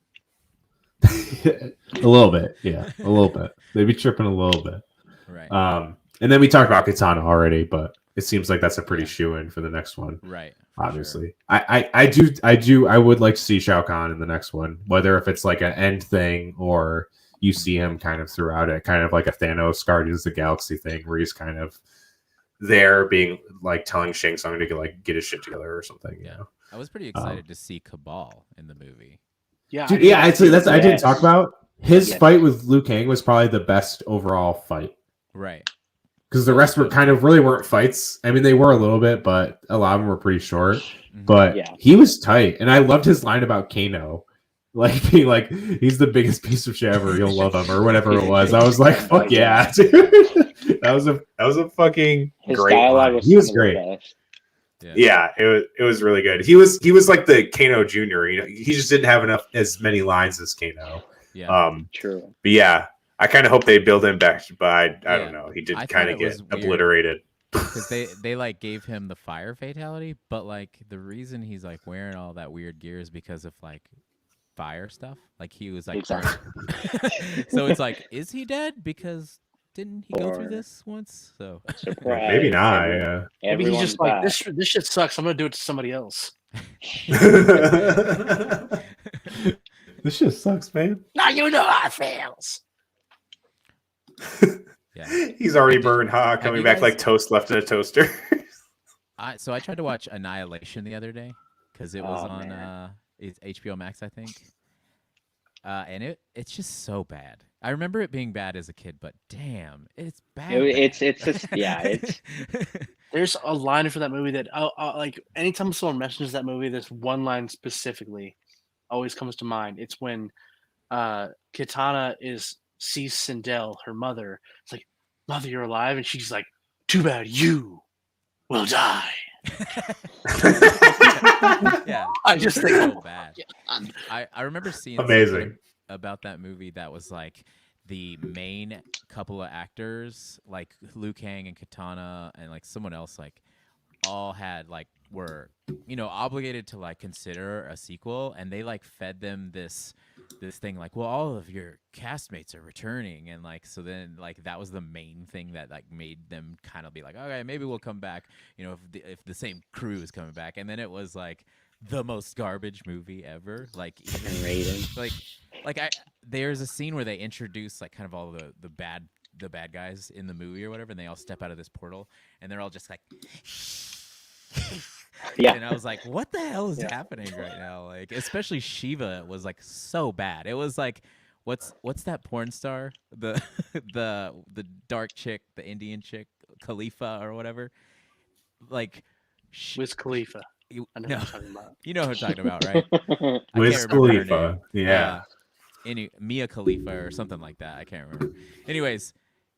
A little bit, yeah, a little bit. They'd be tripping a little bit, right? And then we talked about Katana already, but it seems like that's a pretty shoe-in for the next one, right? Obviously, sure. I would like to see Shao Kahn in the next one, whether if it's like an end thing or you see him kind of throughout it, kind of like a Thanos Guardians of the Galaxy thing, where he's kind of there being like telling Shang Tsung to like get his shit together or something. Yeah, I was pretty excited to see Cabal in the movie. Yeah, dude, actually, I didn't talk about his fight with Liu Kang was probably the best overall fight, right? Because the rest were kind of really weren't fights. I mean, they were a little bit, but a lot of them were pretty short. But he was tight, and I loved his line about Kano, like being like, "He's the biggest piece of shit ever. You'll love him," or whatever it was. I was like, "Fuck yeah, dude!" that was a fucking his great dialogue line. He was great. Yeah, it was really good. He was like the Kano Jr. He just didn't have as many lines as Kano. Yeah, true. But yeah. I kind of hope they build him back, but I don't know. He did kind of get obliterated. Because they like gave him the fire fatality, but like the reason he's like wearing all that weird gear is because of like fire stuff. Like he was like, exactly. So it's like, is he dead? Because didn't he go through this once? So maybe not. Maybe he's just like this shit sucks. I'm gonna do it to somebody else. This shit sucks, man. Now you know how it feels. Yeah, he's already burned hot, coming back like toast left in a toaster. So I tried to watch Annihilation the other day because it was on it's HBO Max, I think. And it's just so bad. I remember it being bad as a kid, but damn, it's bad. It's just it's. There's a line for that movie that like anytime someone mentions that movie, there's one line specifically always comes to mind. It's when Kitana sees Sindel, her mother. It's like, "Mother, you're alive," and she's like, "Too bad you will die." Yeah, I just think so bad. I remember seeing amazing about that movie that was like, the main couple of actors, like Liu Kang and Katana and like someone else, like all had like were obligated to like consider a sequel, and they like fed them this thing like, well, all of your castmates are returning, and like so then like that was the main thing that like made them kind of be like, okay, maybe we'll come back, if the same crew is coming back. And then it was like the most garbage movie ever. Like even there's a scene where they introduce like kind of all the bad guys in the movie or whatever, and they all step out of this portal and they're all just like yeah. And I was like, what the hell is happening right now? Like, especially Shiva was like so bad. It was like, what's that porn star? The dark chick, the Indian chick, Khalifa or whatever. Like, Wiz Khalifa. You I know know, what you're talking about. you know what I'm talking about, right? Wiz Khalifa. Yeah. Mia Khalifa or something like that. I can't remember. Anyways,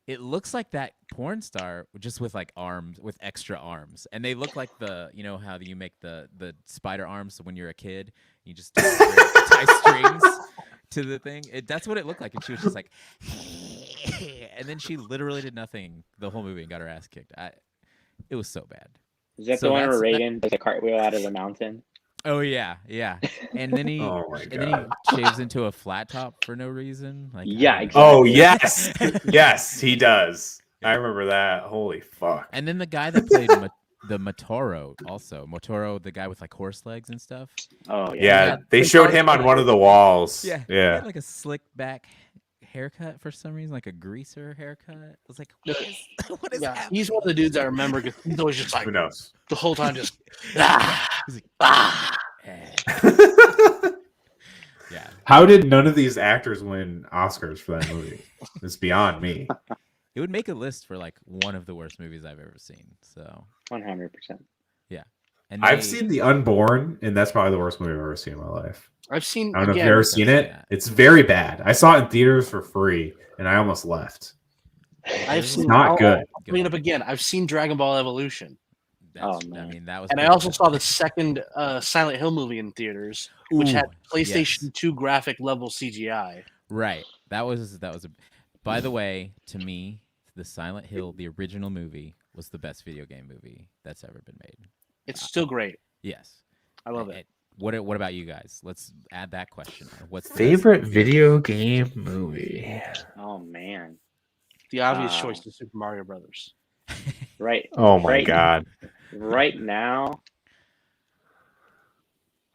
it looks like that porn star just with like arms, with extra arms, and they look like how you make the spider arms when you're a kid, you just tie strings to the thing. That's what it looked like, and she was just like, and then she literally did nothing the whole movie and got her ass kicked. It was so bad. Is that the one where Raiden does a cartwheel out of the mountain? Oh yeah. And then he shaves into a flat top for no reason. Like, yeah. Exactly. Oh yes, yes, he does. I remember that. Holy fuck. And then the guy that played the Motoro, the guy with like horse legs and stuff. Oh yeah. They showed him on one of the walls. Yeah. He had like a slick back haircut for some reason, like a greaser haircut. I was like, what is happening? He's one of the dudes I remember because he's always just like, who knows? The whole time just He's like, yeah. How did none of these actors win Oscars for that movie? It's beyond me. It would make a list for like one of the worst movies I've ever seen. So 100%. Yeah. And I've seen The Unborn, and that's probably the worst movie I've ever seen in my life. I've seen. I don't know if you've ever seen it. It's very bad. I saw it in theaters for free, and I almost left. It's not good. I'll bring it up again. I've seen Dragon Ball Evolution. Man. I mean, that was. And I also saw the second Silent Hill movie in theaters, which had PlayStation 2 graphic level CGI. Right. That was a. By the way, to me, the Silent Hill, the original movie, was the best video game movie that's ever been made. It's still great. Yes, I love it. What about you guys? Let's add that question. What's favorite video game movie? Oh man, the obvious choice is Super Mario Brothers. Right. Oh my god. Right now,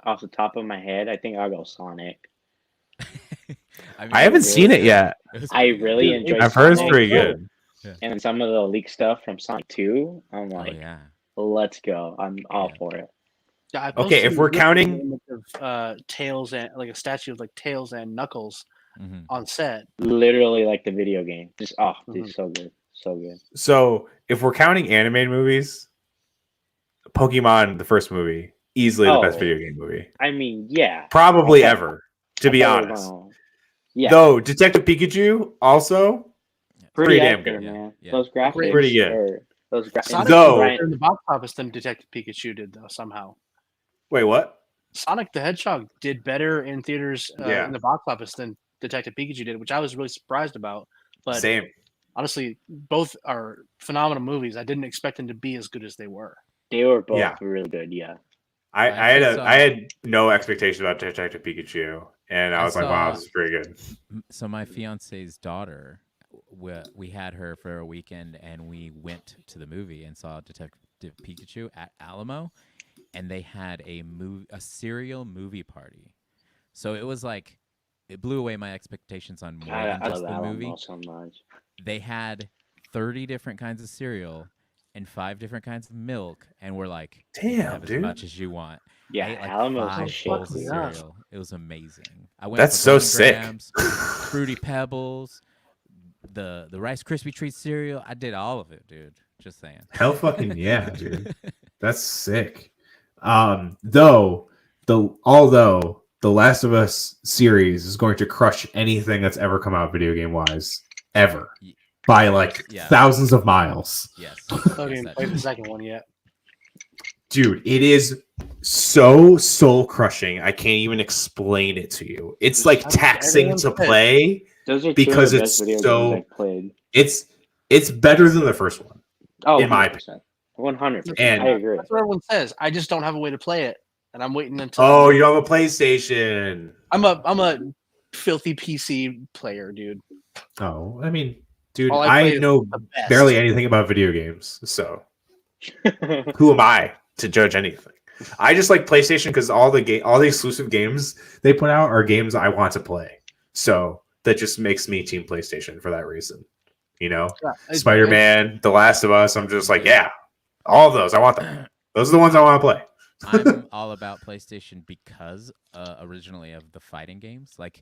off the top of my head, I think I'll go Sonic. I haven't seen it yet. I really enjoyed. I've heard it's pretty good. Yeah. And some of the leak stuff from Sonic 2, I'm like, let's go. I'm all for it. Yeah, okay, if we're counting Tails and like a statue of like Tails and Knuckles on set, literally like the video game. Just dude, so good, so good. So if we're counting animated movies, Pokemon, the first movie, easily the best video game movie. I mean, yeah, probably ever. To be honest, yeah. Though Detective Pikachu also pretty damn good, man. Yeah. Those graphics, pretty good. Those graphics. Sonic Though in the box office than Detective Pikachu did though somehow. Wait, what? Sonic the Hedgehog did better in theaters in the box office than Detective Pikachu did, which I was really surprised about. But same. Honestly, both are phenomenal movies. I didn't expect them to be as good as they were. They were both really good. Yeah. I had no expectation about Detective Pikachu, and I was like, wow, this is pretty good. So my fiance's daughter, we had her for a weekend, and we went to the movie and saw Detective Pikachu at Alamo, and they had a serial movie party. So it was like, it blew away my expectations on more than just the movie. So much. They had 30 different kinds of cereal and 5 different kinds of milk, and we're like, damn, have dude, as much as you want. Yeah, I ate like Alamo's 5 shit. bowls of cereal. It was amazing. I went That's so sick. Grams, Fruity Pebbles, the Rice Krispie Treat cereal. I did all of it, dude. Just saying. Hell fucking yeah, dude. That's sick. Although the Last of Us series is going to crush anything that's ever come out video game wise ever by like thousands of miles. Yes. I didn't play the second one yet. Dude, it is so soul crushing. I can't even explain it to you. It's like taxing to play, Those are because two of the it's best video so games I've played. it's better than the first one. Oh, in my 100%. And I agree. That's what everyone says. I just don't have a way to play it, and I'm waiting until. Oh, you don't have a PlayStation. I'm a filthy PC player, dude. Oh, I mean, dude, All I play know is the best. barely anything about video games, so who am I to judge anything? I just like PlayStation because all the exclusive games they put out are games I want to play. So that just makes me team PlayStation for that reason. You know, Spider-Man, The Last of Us. I'm just like, yeah, all of those. I want them. Those are the ones I want to play. I'm all about PlayStation because originally of the fighting games. Like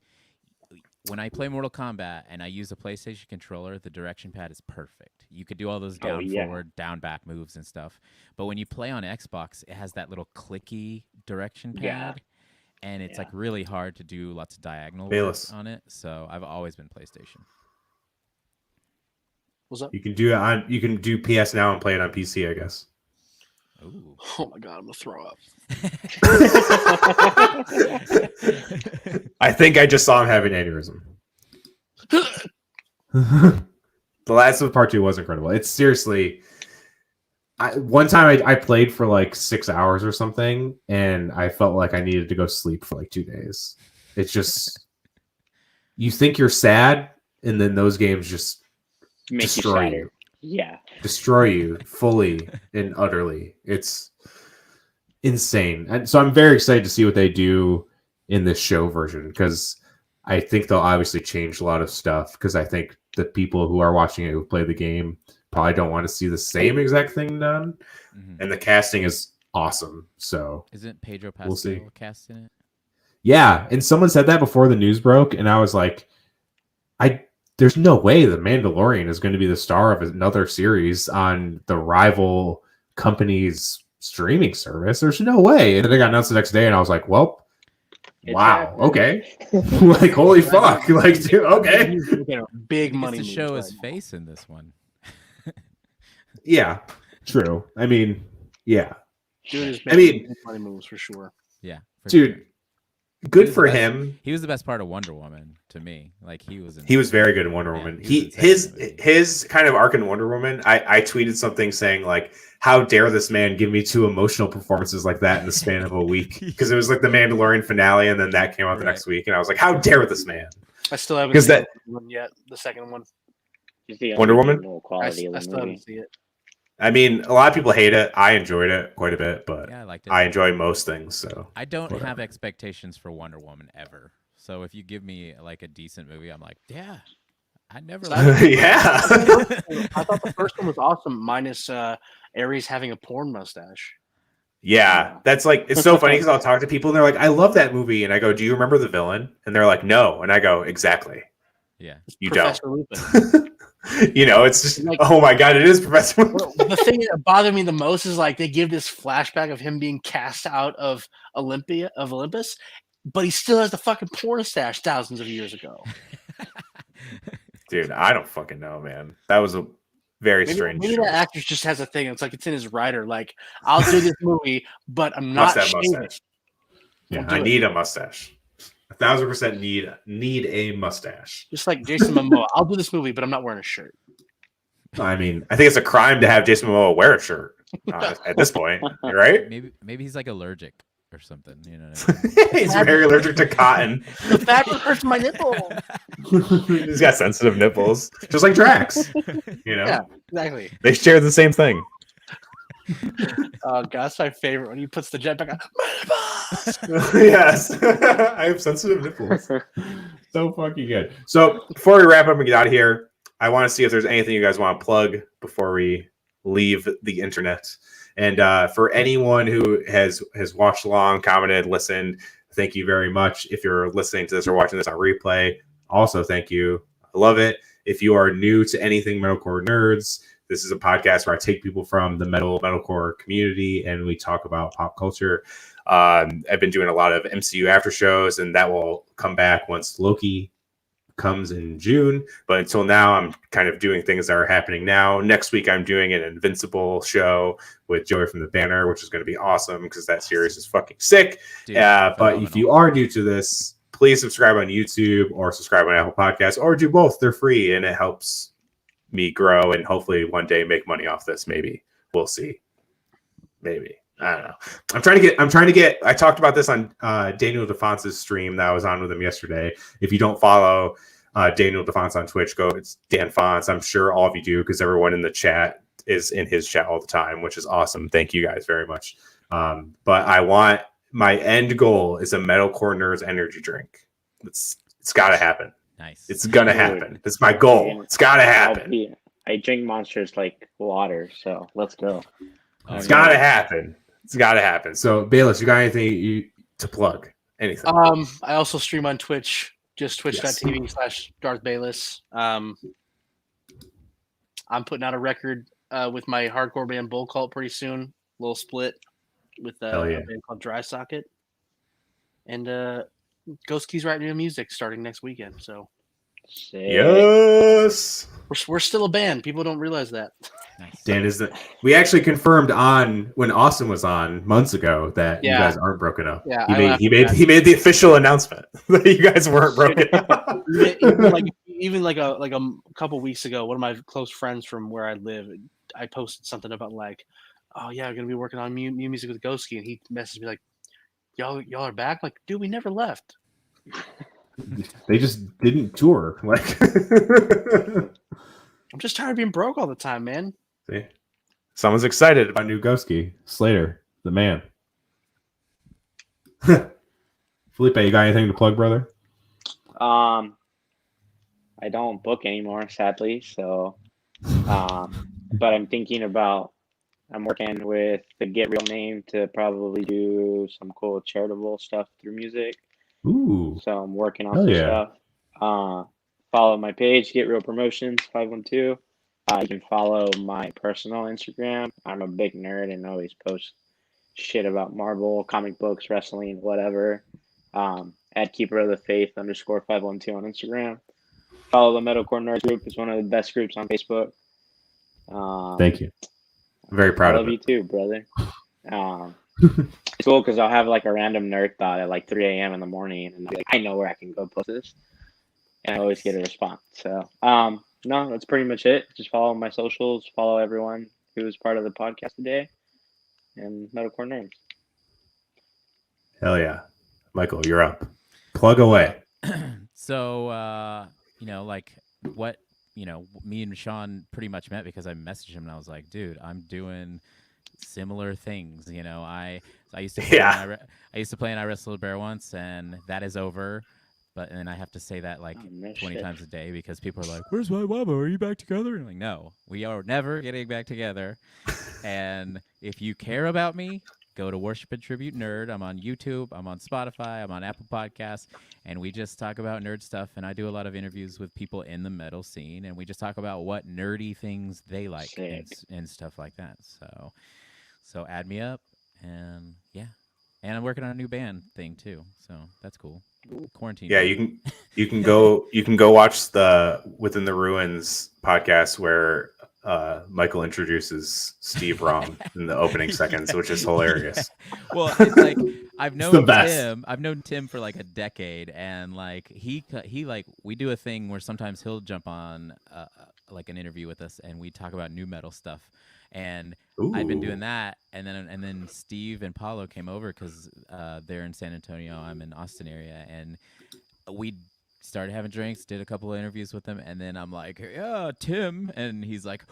when I play Mortal Kombat and I use a PlayStation controller, the direction pad is perfect. You could do all those down forward, down back moves and stuff. But when you play on Xbox, it has that little clicky direction pad. And it's like really hard to do lots of diagonal Bayless on it. So I've always been PlayStation. What's up? You can do PS Now and play it on PC, I guess. Ooh. Oh my god, I'm gonna throw up. I think I just saw him have an aneurysm. The Last of Us Part 2 was incredible. It's seriously. One time I played for like 6 hours or something, and I felt like I needed to go sleep for like 2 days. It's just you think you're sad, and then those games just Make destroy you. Yeah. Destroy you fully and utterly. It's insane. And so I'm very excited to see what they do in this show version, because I think they'll obviously change a lot of stuff, because I think the people who are watching it who play the game probably don't want to see the same exact thing done. Mm-hmm. And the casting is awesome. So isn't Pedro Pascal cast in it? Yeah. And someone said that before the news broke, and I was like, there's no way the Mandalorian is going to be the star of another series on the rival company's streaming service. There's no way. And then they got announced the next day, and I was like, well, wow, okay. Like, holy fuck. Like, dude, okay. Big money to show his face in this one. Yeah, true. I mean, yeah. Dude, big money moves for sure. Yeah. Dude. Sure. Good for him. He was the best part of Wonder Woman to me. Like he was very good in Wonder Woman. His kind of arc in Wonder Woman. I tweeted something saying like, "How dare this man give me 2 emotional performances like that in the span of a week?" Because it was like the Mandalorian finale, and then that came out the next week, and I was like, "How dare this man?" I still haven't seen that one yet. The second one, Wonder Woman. I still haven't seen it. I mean, a lot of people hate it. I enjoyed it quite a bit, but I liked it. I enjoy most things. So I don't have expectations for Wonder Woman ever. So if you give me like a decent movie, I'm like, yeah, I never. Yeah, I thought the first one was awesome, minus Ares having a porn mustache. Yeah, that's like it's so funny because I'll talk to people and they're like, "I love that movie," and I go, "Do you remember the villain?" And they're like, "No," and I go, "Exactly." Yeah, you Professor don't. You know, it's just like, oh my god, it is Professor. The thing that bothered me the most is like they give this flashback of him being cast out of Olympus, but he still has the fucking porn stash thousands of years ago. Dude, I don't fucking know, man. That was a very strange. Maybe that actor just has a thing. It's like it's in his writer. Like, I'll do this movie, but I'm not shaving. Yeah, I need a mustache. 1,000% need a mustache. Just like Jason Momoa, I'll do this movie, but I'm not wearing a shirt. I mean, I think it's a crime to have Jason Momoa wear a shirt at this point, right? Maybe he's like allergic or something. You know, he's very allergic to cotton. The fabric hurts my nipple. He's got sensitive nipples, just like Drax. You know, yeah, exactly. They share the same thing. Oh god, that's my favorite when he puts the jetpack on. Yes, I have sensitive nipples. So fucking good. So before we wrap up and get out of here, I want to see if there's anything you guys want to plug before we leave the internet. And for anyone who has watched along, commented, listened, thank you very much. If you're listening to this or watching this on replay, also thank you. I love it. If you are new to anything Metalcore Nerds, this is a podcast where I take people from the metalcore community and we talk about pop culture. I've been doing a lot of MCU after shows, and that will come back once Loki comes in June. But until now, I'm kind of doing things that are happening now. Next week, I'm doing an Invincible show with Joey from the Banner, which is going to be awesome because that series is fucking sick. Dude, but if you are new to this, please subscribe on YouTube or subscribe on Apple Podcasts, or do both. They're free, and it helps me grow and hopefully one day make money off this. Maybe we'll see. Maybe. I don't know. I'm trying to get. I talked about this on Daniel DeFonce's stream that I was on with him yesterday. If you don't follow Daniel DeFonce on Twitch, go. It's Dan Fonce. I'm sure all of you do because everyone in the chat is in his chat all the time, which is awesome. Thank you guys very much. But I want my end goal is a Metalcore Nerds energy drink. It's got to happen. Nice. It's gonna happen. It's my goal. It's got to happen. I drink monsters like water, so let's go. It's got to happen. It's got to happen. So, Bayless, you got anything to plug? Anything? I also stream on Twitch, just twitch.tv/Darth Bayless. I'm putting out a record with my hardcore band Bull Cult pretty soon. A little split with a band called Dry Socket. And Ghost Key's writing new music starting next weekend. So, yes, we're still a band. People don't realize that. Nice. Dan we actually confirmed on when Austin was on months ago that you guys aren't broken up. Yeah, he made the official announcement that you guys weren't broken up. even like a couple weeks ago, one of my close friends from where I live, I posted something about like, oh yeah, I'm gonna be working on new music with Ghosty, and he messaged me like, y'all are back? Like, dude, we never left. They just didn't tour. Like, I'm just tired of being broke all the time, man. See, someone's excited about new Ghosty. Slater, the man. Felipe, you got anything to plug, brother? I don't book anymore, sadly. So, but I'm thinking about. I'm working with the Get Real name to probably do some cool charitable stuff through music. Ooh. So I'm working on some stuff. Follow my page, Get Real Promotions 512. You can follow my personal Instagram. I'm a big nerd and always post shit about Marvel, comic books, wrestling, whatever. At Keeper of the Faith _512 on Instagram. Follow the Metalcore Nerds group. It's one of the best groups on Facebook. Thank you. I'm very proud of you too, brother. It's cool because I'll have like a random nerd thought at like 3 a.m. in the morning, and I'll be like, I know where I can go post this, and I always get a response. So, no, that's pretty much it. Just follow my socials, follow everyone who was part of the podcast today, and Metalcore Nerds. Hell yeah, Michael, you're up. Plug away. So, like what. Me and Sean pretty much met because I messaged him and I was like, dude, I'm doing similar things. I used to play I used to play in I Wrestled a Bear once, and that is over. But then I have to say that like 20 times a day because people are like, where's my mama? Are you back together? And I'm like, no, we are never getting back together. And if you care about me, go to Worship and Tribute Nerd. I'm on YouTube. I'm on Spotify. I'm on Apple Podcasts. And we just talk about nerd stuff. And I do a lot of interviews with people in the metal scene. And we just talk about what nerdy things they like and stuff like that. So add me up. And yeah. And I'm working on a new band thing too. So that's cool. Quarantine. Yeah, you can go watch the Within the Ruins podcast where Michael introduces Steve Rom in the opening seconds, which is hilarious. Well, it's like I've known Tim. I've known Tim for like a decade, and like he like we do a thing where sometimes he'll jump on like an interview with us, and we talk about new metal stuff. And I've been doing that, and then Steve and Paulo came over because they're in San Antonio. I'm in Austin area, and we started having drinks, did a couple of interviews with him, and then I'm like, yeah, Tim, and he's like,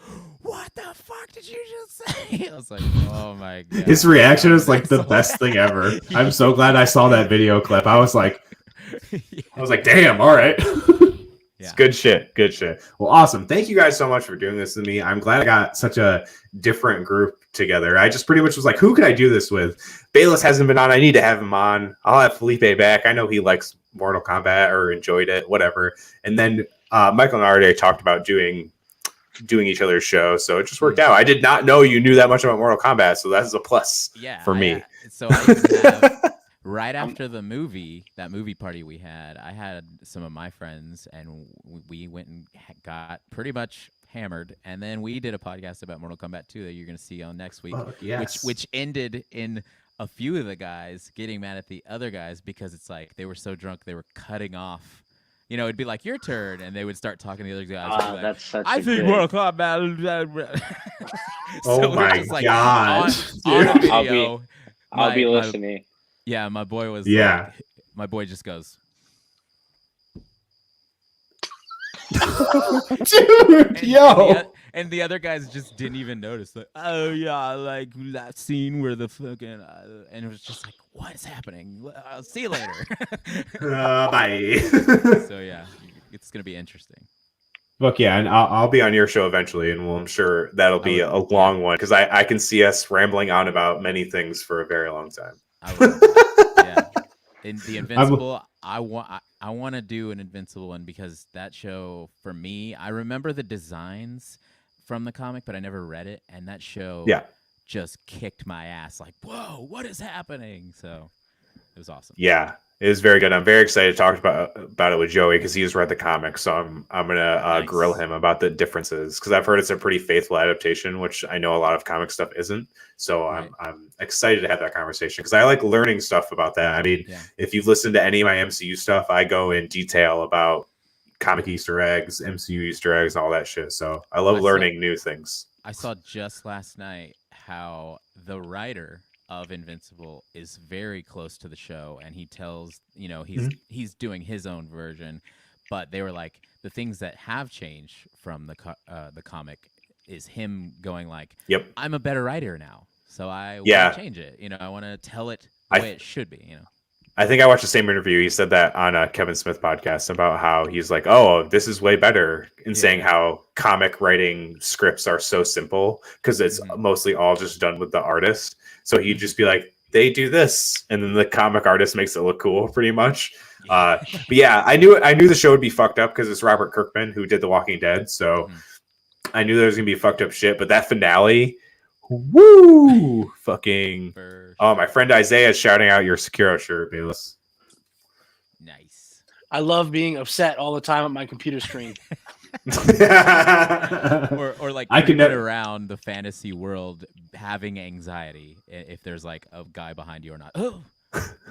what the fuck did you just say? I was like, oh my god. His reaction is like the best thing ever. I'm so glad I saw that video clip. I was like, damn, all right. It's good shit. Good shit. Well, awesome. Thank you guys so much for doing this with me. I'm glad I got such a different group together. I just pretty much was like, who could I do this with? Bayless hasn't been on. I need to have him on. I'll have Felipe back. I know he likes Mortal Kombat or enjoyed it, whatever. And then Michael and I already talked about doing each other's show, so it just worked out. I did not know you knew that much about Mortal Kombat, so that's a plus for me. So I even have, right after that movie party we had, I had some of my friends, and we went and got pretty much hammered, and then we did a podcast about Mortal Kombat 2 that you're going to see on next week, which ended in a few of the guys getting mad at the other guys because it's like they were so drunk they were cutting off. You know, it'd be like your turn, and they would start talking to the other guys. Like, That's such I a think good... Mortal Kombat. Oh my like, god! On a video, I'll be listening. My boy was. Yeah. Like, my boy just goes. Dude, And the other guys just didn't even notice. Like, oh yeah, like that scene where the fucking and it was just like, what is happening? I'll see you later. Bye. So yeah, it's gonna be interesting. Look, yeah, and I'll be on your show eventually, and I'm sure that'll be a long one because I can see us rambling on about many things for a very long time. Yeah, in the Invincible, I want to do an Invincible one because that show for me, I remember the designs from the comic, but I never read it, and that show just kicked my ass. Like, whoa, what is happening? So it was awesome. Yeah, it is very good. I'm very excited to talk about it with Joey because he's read the comics, so I'm gonna grill him about the differences because I've heard it's a pretty faithful adaptation, which I know a lot of comic stuff isn't. So I'm excited to have that conversation because I like learning stuff about that. I mean, if you've listened to any of my MCU stuff, I go in detail about comic Easter eggs, MCU Easter eggs, all that shit. So I love learning new things. I saw just last night how the writer of Invincible is very close to the show, and he tells, you know, he's doing his own version, but they were like the things that have changed from the comic is him going like, I'm a better writer now, so I want to change it. You know, I want to tell it the way it should be. You know, I think I watched the same interview. He said that on a Kevin Smith podcast about how he's like, oh, this is way better, and saying how comic writing scripts are so simple because it's mostly all just done with the artist. So he'd just be like, they do this, and then the comic artist makes it look cool, pretty much. But yeah, I knew the show would be fucked up because it's Robert Kirkman who did The Walking Dead. So I knew there was gonna be fucked up shit. But that finale, woo, fucking. Oh, my friend Isaiah is shouting out your Sekiro shirt, Bayless. Nice. I love being upset all the time at my computer screen. or like I can get around the fantasy world having anxiety if there's like a guy behind you or not. Oh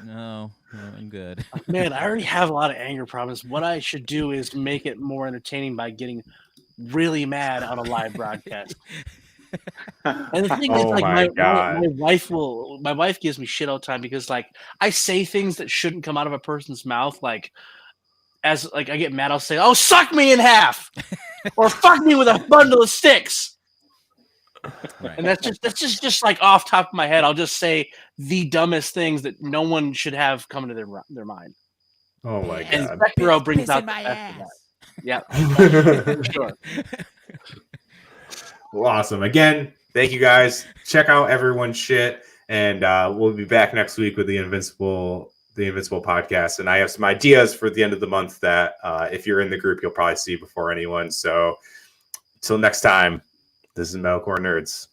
no, I'm good. Man, I already have a lot of anger problems. What I should do is make it more entertaining by getting really mad on a live broadcast. And the thing is, like, my wife gives me shit all the time because like I say things that shouldn't come out of a person's mouth, like. As like I get mad, I'll say, "Oh, suck me in half," or "fuck me with a bundle of sticks." Right. And that's just like off top of my head. I'll just say the dumbest things that no one should have come to their mind. Oh my god! And Sekiro brings out my ass. Yeah, sure. Well, awesome. Again, thank you guys. Check out everyone's shit, and we'll be back next week with the Invincible podcast, and I have some ideas for the end of the month that if you're in the group you'll probably see before anyone. So until next time, this is Metalcore Nerds.